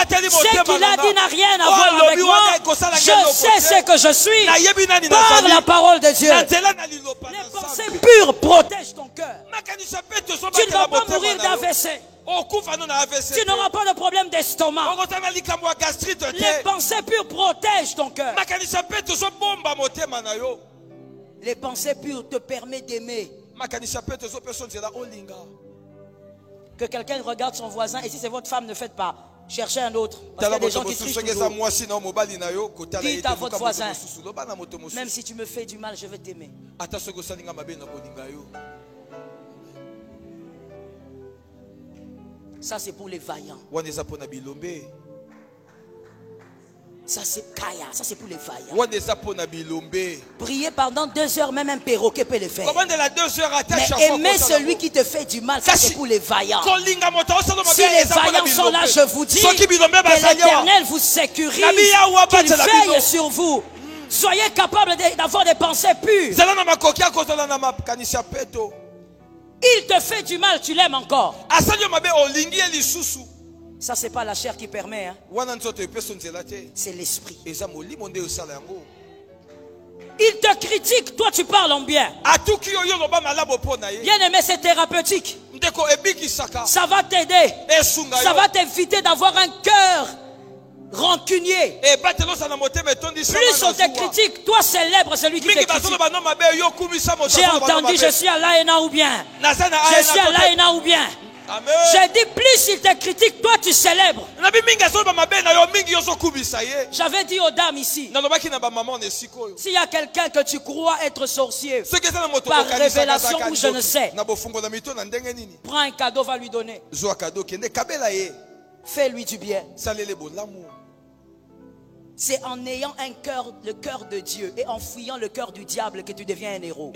Ce qu'il a dit n'a rien à voir avec moi. Je sais ce que je suis par la parole de Dieu. Les pensées pures protègent ton cœur. Tu ne vas pas mourir d'AVC. Tu n'auras pas de problème d'estomac. Les pensées pures protègent ton cœur. Les pensées pures te permettent d'aimer. Que quelqu'un regarde son voisin, et si c'est votre femme, ne faites pas. Cherchez un autre. Parce qu'il y a des gens qui trichent toujours. Dites à votre voisin, même si tu me fais du mal, je vais t'aimer. Ça c'est pour les vaillants. Ça c'est Kaya, ça c'est pour les vaillants. Prier pendant 2 heures, même un perroquet peut le faire. Mais aimer celui qui te fait du mal, ça c'est pour les vaillants. Si les vaillants sont là, je vous dis que l'Éternel vous sécurise, qu'il veille sur vous. Soyez capables d'avoir des pensées pures. Il te fait du mal, tu l'aimes encore. Ça c'est pas la chair qui permet, hein. C'est l'esprit. Il te critique, toi tu parles en bien. Bien aimé, c'est thérapeutique. Ça va t'aider. Ça va t'éviter d'avoir un cœur rancunier. Plus on te critique, toi célèbre celui qui te critique. J'ai entendu, je suis à l'AENA ou bien. Je suis à l'AENA ou bien. J'ai dit, plus il te critique, toi tu célèbres. J'avais dit aux dames ici, s'il y a quelqu'un que tu crois être sorcier par révélation ou je ne sais, prends un cadeau, va lui donner. Fais-lui du bien. C'est en ayant le cœur de Dieu et en fuyant le cœur du diable que tu deviens un héros.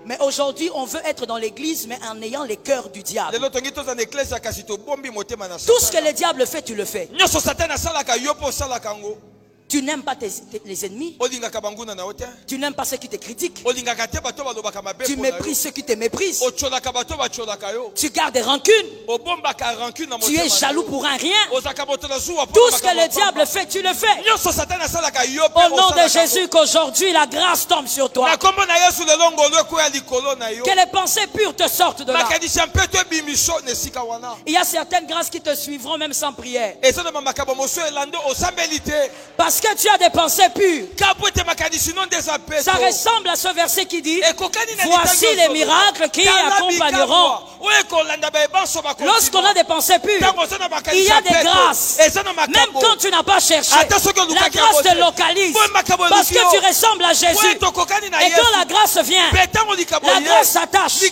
Mais aujourd'hui, on veut être dans l'église, mais en ayant les cœurs du diable. Tout ce que le diable fait, tu le fais. Tu n'aimes pas les ennemis. Tu n'aimes pas ceux qui te critiquent. Tu méprises ceux qui te méprisent. Tu gardes des rancunes. Tu es jaloux pour un rien. Tout ce que le diable fait, tu le fais. Au nom de Jésus, qu'aujourd'hui la grâce tombe sur toi. Que les pensées pures te sortent de là. Il y a certaines grâces qui te suivront même sans prière. Parce que tu as des pensées pures. Ça ressemble à ce verset qui dit: voici les miracles qui accompagneront. Lorsqu'on a des pensées pures, il y a des grâces. Même quand tu n'as pas cherché, la grâce te localise. Parce que tu ressembles à Jésus. Et quand la grâce vient, la grâce s'attache. Et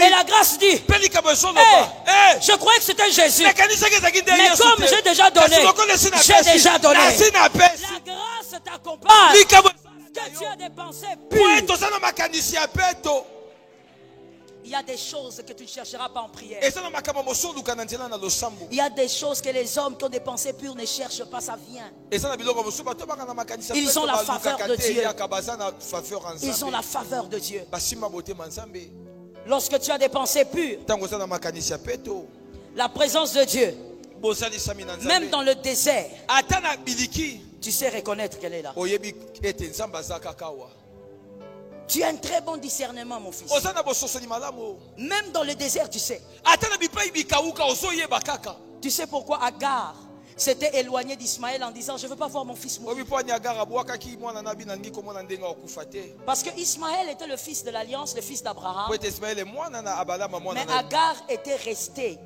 la grâce dit: hey, je croyais que c'était Jésus. Mais comme j'ai déjà donné, j'ai déjà donné. La grâce t'accompagne. Que tu as des pensées pures. Il y a des choses que tu ne chercheras pas en prière. Il y a des choses que les hommes qui ont des pensées pures ne cherchent pas, ça vient. Ils ont la faveur de Dieu. Ils ont la faveur de Dieu. Lorsque tu as des pensées pures, la présence de Dieu, même dans le désert, tu sais reconnaître qu'elle est là. Tu as un très bon discernement, mon fils. Même dans le désert, tu sais. Tu sais pourquoi Agar s'était éloigné d'Ismaël en disant: je ne veux pas voir mon fils mourir. Parce que Ismaël était le fils de l'alliance, le fils d'Abraham. Mais Agar était restée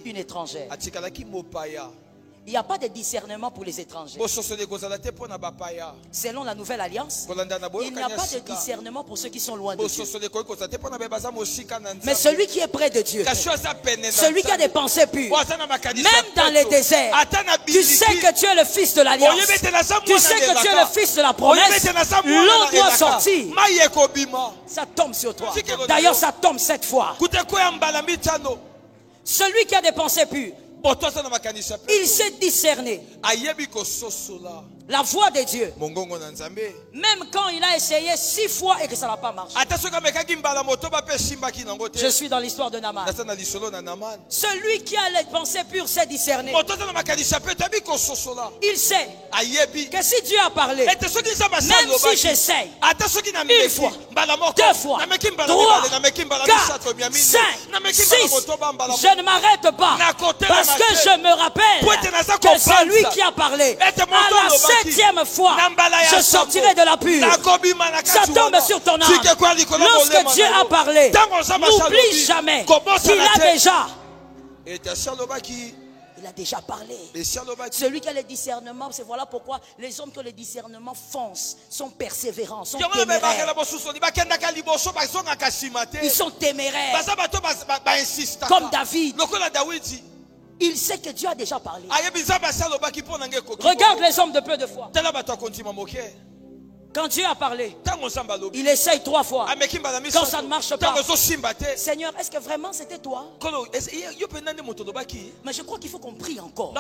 une étrangère. Il n'y a pas de discernement pour les étrangers. Selon la nouvelle alliance, il n'y a pas de discernement pour ceux qui sont loin de Dieu. Mais celui qui est près de Dieu, celui qui a des pensées pures, même dans les déserts, tu sais que tu es le fils de l'alliance, tu sais que tu es le fils de la promesse, l'eau doit sortir. Ça tombe sur toi. D'ailleurs, ça tombe 7 fois. Celui qui a des pensées pures, il sait discerner la voix de Dieu. Même quand il a essayé 6 fois et que ça n'a pas marché. Je suis dans l'histoire de Naaman. Celui qui a les pensées pures sait discerner. Il sait que si Dieu a parlé, même si j'essaye 1 fois, 2 fois, 3, 4, 5, 6, je ne m'arrête pas. Parce que je me rappelle que celui qui a parlé, à la 7e fois, je sortirai de la pure. Ça tombe sur ton âme. Lorsque Dieu a parlé, n'oublie jamais qu'il a déjà. Il a déjà parlé. Celui qui a le discernement, c'est voilà pourquoi les hommes qui ont le discernement foncent, sont persévérants, sont téméraires. Ils sont téméraires. Comme David. Il sait que Dieu a déjà parlé. Regarde les hommes de peu de foi. Quand Dieu a parlé, il essaye 3 fois. Quand ça ne marche pas, Seigneur, est-ce que vraiment c'était toi? Mais je crois qu'il faut qu'on prie encore.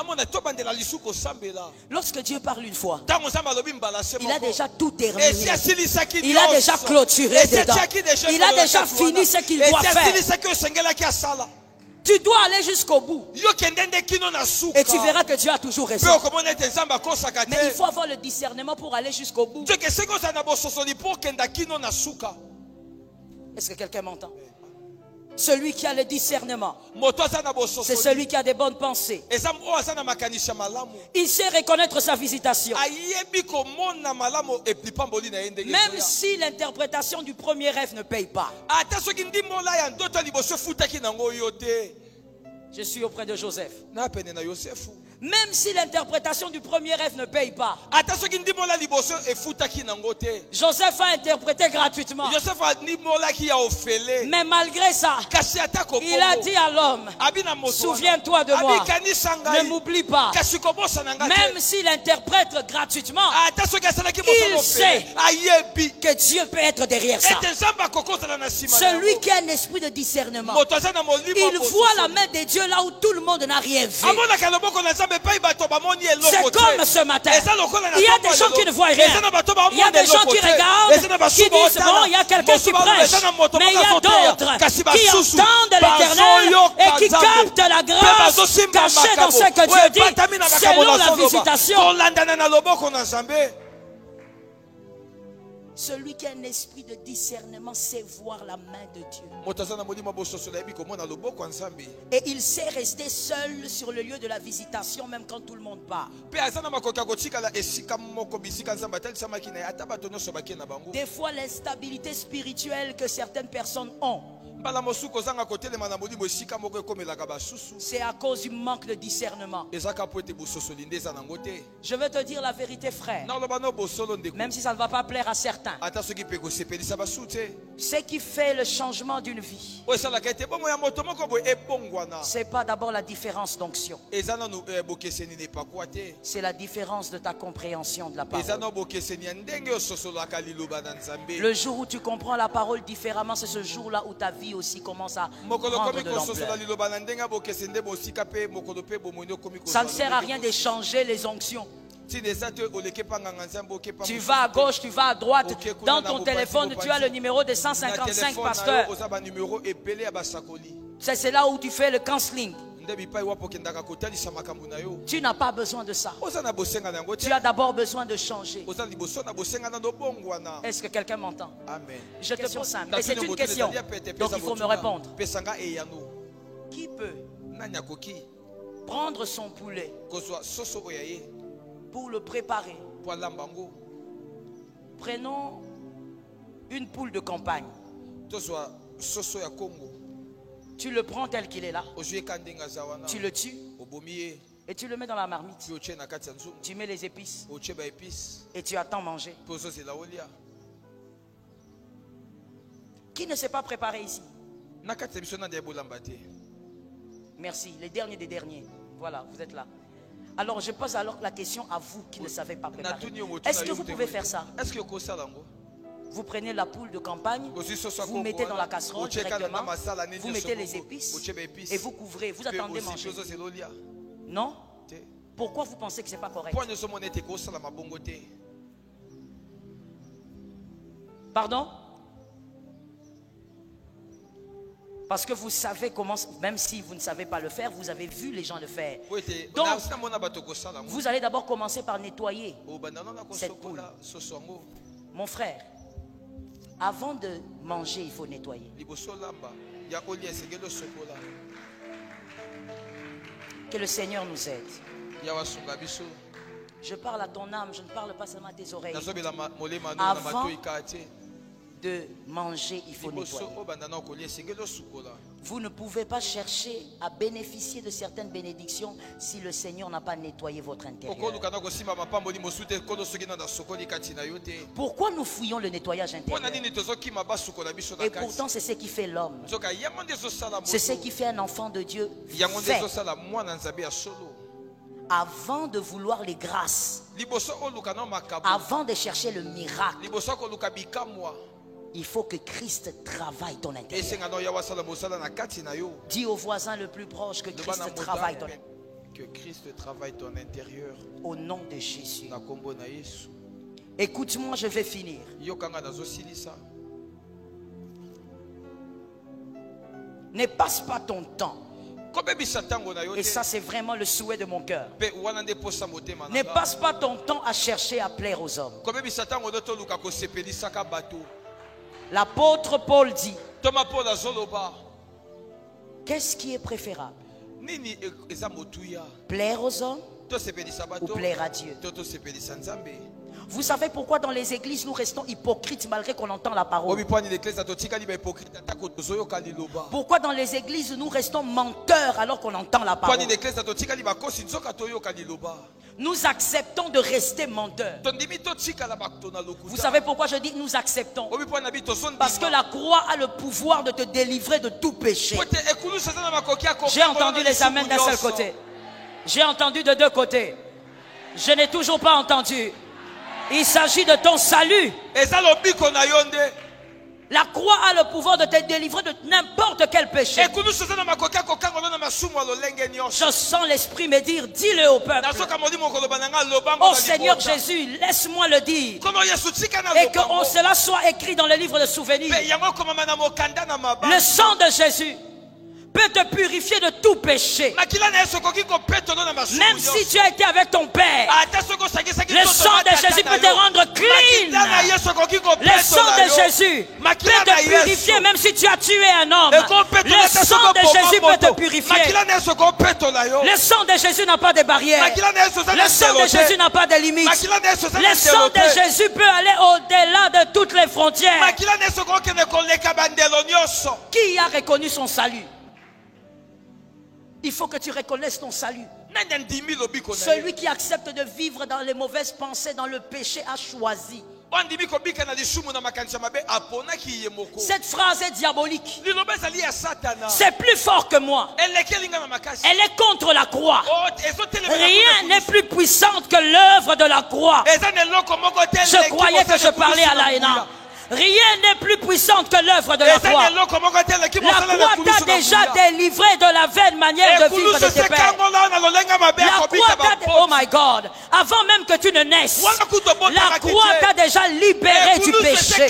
Lorsque Dieu parle une fois, il a déjà tout terminé. Il a déjà clôturé dedans. Il a déjà fini ce qu'il doit faire. Tu dois aller jusqu'au bout. Et tu verras que Dieu a toujours raison. Mais il faut avoir le discernement pour aller jusqu'au bout. Est-ce que quelqu'un m'entend? Celui qui a le discernement, c'est celui qui a des bonnes pensées. Il sait reconnaître sa visitation. Même si l'interprétation du premier rêve ne paye pas. Je suis auprès de Joseph. Même si l'interprétation du premier rêve ne paye pas. Joseph a interprété gratuitement. Mais malgré ça, il a dit à l'homme: souviens-toi de moi, ne m'oublie pas. Même s'il interprète gratuitement, il sait que Dieu peut être derrière ça. Celui qui a un esprit de discernement, il voit la main de Dieu là où tout le monde n'a rien vu. C'est comme ce matin. Il y a des gens qui ne voient rien. Il y a des gens qui regardent, qui disent bon, il y a quelqu'un qui prêche. Mais il y a d'autres qui entendent l'Éternel et qui captent la grâce cachée dans ce que Dieu dit selon la visitation. Celui qui a un esprit de discernement sait voir la main de Dieu. Et il sait rester seul sur le lieu de la visitation même quand tout le monde part. Des fois, l'instabilité spirituelle que certaines personnes ont, c'est à cause du manque de discernement. Je veux te dire la vérité, frère. Même si ça ne va pas plaire à certains, ce qui fait le changement d'une vie, c'est pas d'abord la différence d'onction, c'est la différence de ta compréhension de la parole. Le jour où tu comprends la parole différemment, c'est ce jour-là où ta vie aussi commence à prendre de l'ampleur. Ça ne sert à rien d'échanger les onctions. Tu vas à gauche, tu vas à droite. Dans ton téléphone, tu as le numéro de 155 pasteurs. C'est là où tu fais le counseling. Tu n'as pas besoin de ça. Tu as d'abord besoin de changer. Est-ce que quelqu'un m'entend? Je te pose simple. Et c'est une question. Donc il faut me répondre. Qui peut prendre son poulet pour le préparer? Prenons une poule de campagne. Tu le prends tel qu'il est là. Tu le tues et tu le mets dans la marmite. Tu mets les épices et tu attends manger. Qui ne s'est pas préparé ici? Merci, les derniers des derniers. Voilà, vous êtes là. Alors je pose alors la question à vous qui ne savez pas préparer. Est-ce que vous pouvez faire ça? Vous prenez la poule de campagne, vous mettez dans la casserole directement, vous mettez les épices et vous couvrez, vous attendez manger. Non? Pourquoi vous pensez que ce n'est pas correct? Pardon? Parce que vous savez comment, même si vous ne savez pas le faire, vous avez vu les gens le faire. Donc, vous allez d'abord commencer par nettoyer cette poule. Mon frère, avant de manger, il faut nettoyer. Que le Seigneur nous aide. Je parle à ton âme, je ne parle pas seulement à tes oreilles. Avant de manger, il faut nettoyer. Vous ne pouvez pas chercher à bénéficier de certaines bénédictions si le Seigneur n'a pas nettoyé votre intérieur. Pourquoi nous fouillons le nettoyage intérieur? Et pourtant c'est ce qui fait l'homme. C'est ce qui fait un enfant de Dieu fait. Avant de vouloir les grâces, avant de chercher le miracle, il faut que Christ travaille ton intérieur. Dis au voisin le plus proche que Christ travaille ton intérieur. Que Christ travaille ton intérieur. Au nom de Jésus. Écoute-moi, je vais finir. Ne passe pas ton temps. Et ça c'est vraiment le souhait de mon cœur. Ne passe pas ton temps à chercher à plaire aux hommes. L'apôtre Paul dit, qu'est-ce qui est préférable? Plaire aux hommes ou plaire à Dieu? Vous savez pourquoi dans les églises nous restons hypocrites malgré qu'on entend la parole? Pourquoi dans les églises nous restons menteurs alors qu'on entend la parole? Nous acceptons de rester menteurs. Vous savez pourquoi je dis nous acceptons? Parce que la croix a le pouvoir de te délivrer de tout péché. J'ai entendu les amens d'un seul côté. J'ai entendu de deux côtés. Je n'ai toujours pas entendu. Il s'agit de ton salut. La croix a le pouvoir de te délivrer de n'importe quel péché. Je sens l'esprit me dire, dis-le au peuple. Oh Seigneur Jésus, laisse-moi le dire. Et que cela soit écrit dans le livre de souvenirs. Le sang de Jésus peut te purifier de tout péché. Même si tu as été avec ton père, le sang de Jésus peut te rendre clean. Le sang de Jésus peut te purifier même si tu as tué un homme. Le sang de Jésus peut te purifier. Le sang de Jésus n'a pas de barrière. Le sang de Jésus n'a pas de limite. Le sang de Jésus peut aller au-delà de toutes les frontières. Qui a reconnu son salut? Il faut que tu reconnaisses ton salut. Celui qui accepte de vivre dans les mauvaises pensées, dans le péché, a choisi. Cette phrase est diabolique. C'est plus fort que moi. Elle est contre la croix. Rien n'est plus puissant que l'œuvre de la croix. Je croyais que je parlais à l'AENA. Rien n'est plus puissant que l'œuvre de la croix. La croix t'a déjà délivré de la vaine manière de vivre de tes pères. La croix t'a... Oh my God. Avant même que tu ne naisses, la croix t'a déjà libéré du péché.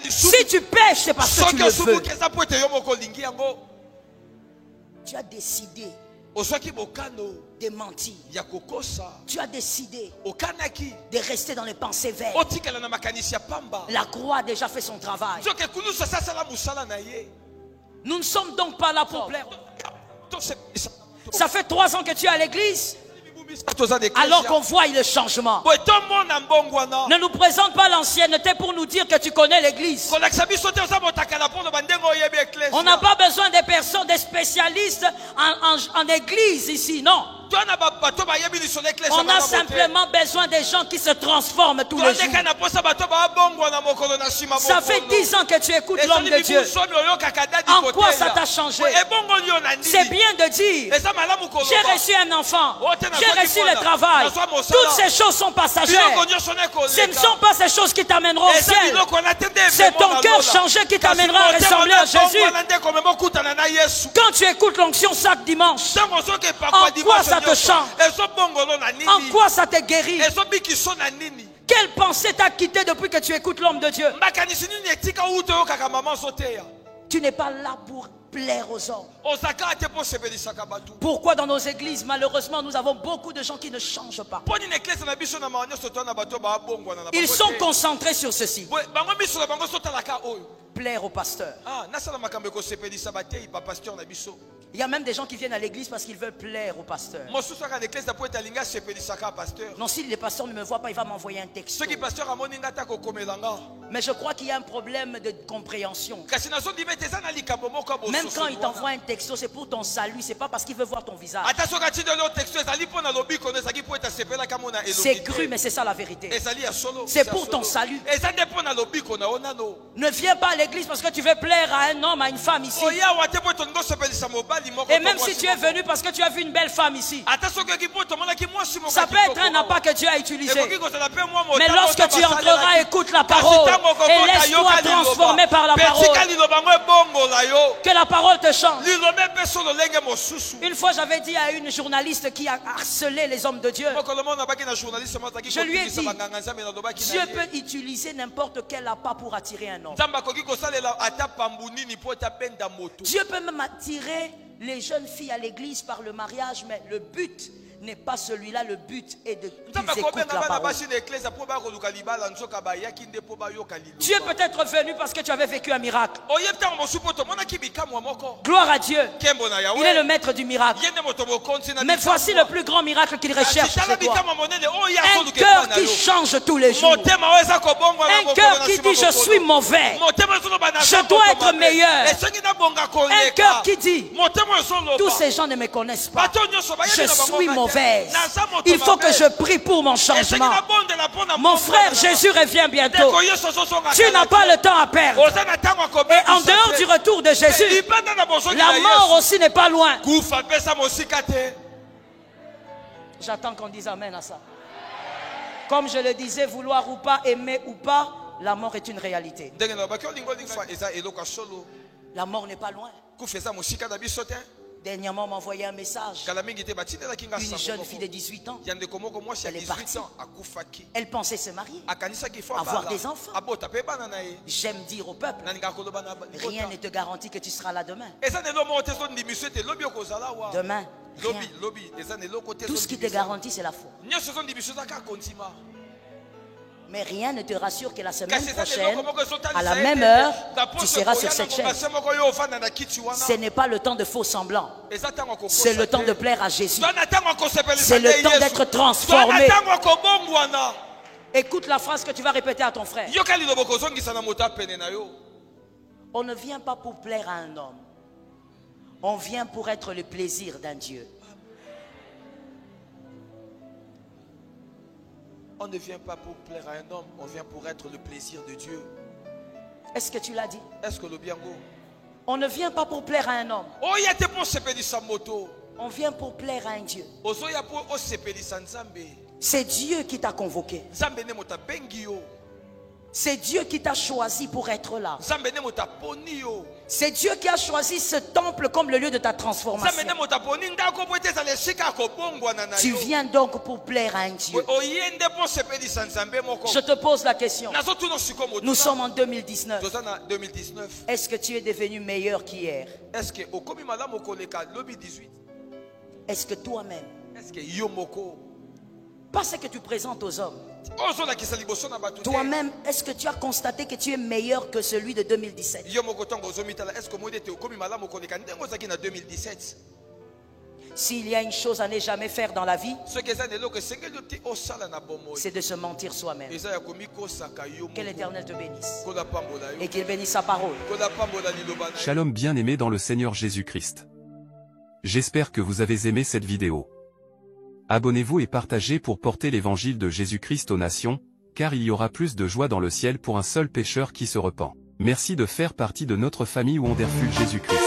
Si tu pêches, c'est parce que tu le veux. Tu as décidé de mentir. Tu as décidé de rester dans les pensées vaines. La croix a déjà fait son travail. Nous ne sommes donc pas là pour plaire. Ça fait 3 ans que tu es à l'église, alors qu'on voit le changement. Ne nous présente pas l'ancienneté pour nous dire que tu connais l'église. On n'a pas besoin de personnes, des spécialistes en église ici, non. On a simplement besoin des gens qui se transforment tous les jours. Ça fait 10 ans que tu écoutes l'homme de Dieu. En quoi ça t'a changé? C'est bien de dire, j'ai reçu un enfant, j'ai reçu le travail. Toutes ces choses sont passagères. Ce ne sont pas ces choses qui t'amèneront au ciel. C'est ton cœur changé qui t'amènera à ressembler à Jésus. Quand tu écoutes l'onction chaque dimanche, en quoi ça te change? En quoi ça te guérit? Quelle pensée t'a quitté depuis que tu écoutes l'homme de Dieu? Tu n'es pas là pour plaire aux hommes. Pourquoi dans nos églises, malheureusement, nous avons beaucoup de gens qui ne changent pas? Ils sont concentrés sur ceci. Plaire au pasteur. Il y a même des gens qui viennent à l'église parce qu'ils veulent plaire au pasteur. Non, si le pasteur ne me voit pas, il va m'envoyer un texte. Mais je crois qu'il y a un problème de compréhension. Même quand il t'envoie un texto, c'est pour ton salut, c'est pas parce qu'il veut voir ton visage. C'est cru, mais c'est ça la vérité. C'est pour ton salut. Ne viens pas à l'église parce que tu veux plaire à un homme, à une femme ici. Et même si tu es venu parce que tu as vu une belle femme ici, ça peut être un appât que Dieu a utilisé. Mais lorsque tu entreras, écoute la parole et laisse-toi transformer par la parole. Que la parole te change. Une fois j'avais dit à une journaliste qui a harcelé les hommes de Dieu, je lui ai dit, Dieu peut utiliser n'importe quel appât pour attirer un homme. Dieu peut même attirer les jeunes filles à l'église par le mariage, mais le but n'est pas celui-là. Le but est de qu'ils écoutent la parole. Dieu peut être venu parce que tu avais vécu un miracle. Gloire à Dieu. Il est le maître du miracle. Mais voici le plus grand miracle qu'il recherche chez toi. Un cœur qui change tous les jours. Un cœur qui dit je suis mauvais, je dois être meilleur. Un cœur qui dit tous ces gens ne me connaissent pas, je suis mauvais. Il faut que je prie pour mon changement. Mon frère, Jésus revient bientôt. Tu n'as pas le temps à perdre. Et en dehors du retour de Jésus, la mort aussi n'est pas loin. J'attends qu'on dise amen à ça. Comme je le disais, vouloir ou pas, aimer ou pas, La mort est une réalité. La mort n'est pas loin. Dernièrement, on m'a envoyé un message. Une jeune fille de 18 ans. Elle est partie. Elle pensait se marier, avoir des enfants. J'aime dire au peuple, rien ne te garantit que tu seras là demain. Demain, rien. Tout ce qui te garantit, c'est la foi. Mais rien ne te rassure que la semaine prochaine, à la même heure, tu seras sur cette chaise. Ce n'est pas le temps de faux semblants. C'est le temps de plaire à Jésus. C'est le temps d'être transformé. Écoute la phrase que tu vas répéter à ton frère. On ne vient pas pour plaire à un homme. On vient pour être le plaisir d'un Dieu. On ne vient pas pour plaire à un homme, on vient pour être le plaisir de Dieu. Est-ce que tu l'as dit? Est-ce que le biango? On ne vient pas pour plaire à un homme. Oh, il y a des bons sepeli sa moto. On vient pour plaire à un Dieu. C'est Dieu qui t'a convoqué. C'est Dieu qui t'a choisi pour être là. C'est Dieu qui a choisi ce temple comme le lieu de ta transformation. Tu viens donc pour plaire à un Dieu. Je te pose la question. Nous sommes en 2019. Est-ce que tu es devenu meilleur qu'hier? Est-ce que toi-même, pas ce que tu présentes aux hommes, toi-même, est-ce que tu as constaté que tu es meilleur que celui de 2017? S'il y a une chose à ne jamais faire dans la vie, c'est de se mentir soi-même. Que l'Éternel te bénisse et qu'il bénisse sa parole. Shalom bien-aimés dans le Seigneur Jésus-Christ. J'espère que vous avez aimé cette vidéo. Abonnez-vous et partagez pour porter l'évangile de Jésus-Christ aux nations, car il y aura plus de joie dans le ciel pour un seul pécheur qui se repent. Merci de faire partie de notre famille Wonderful Jésus-Christ.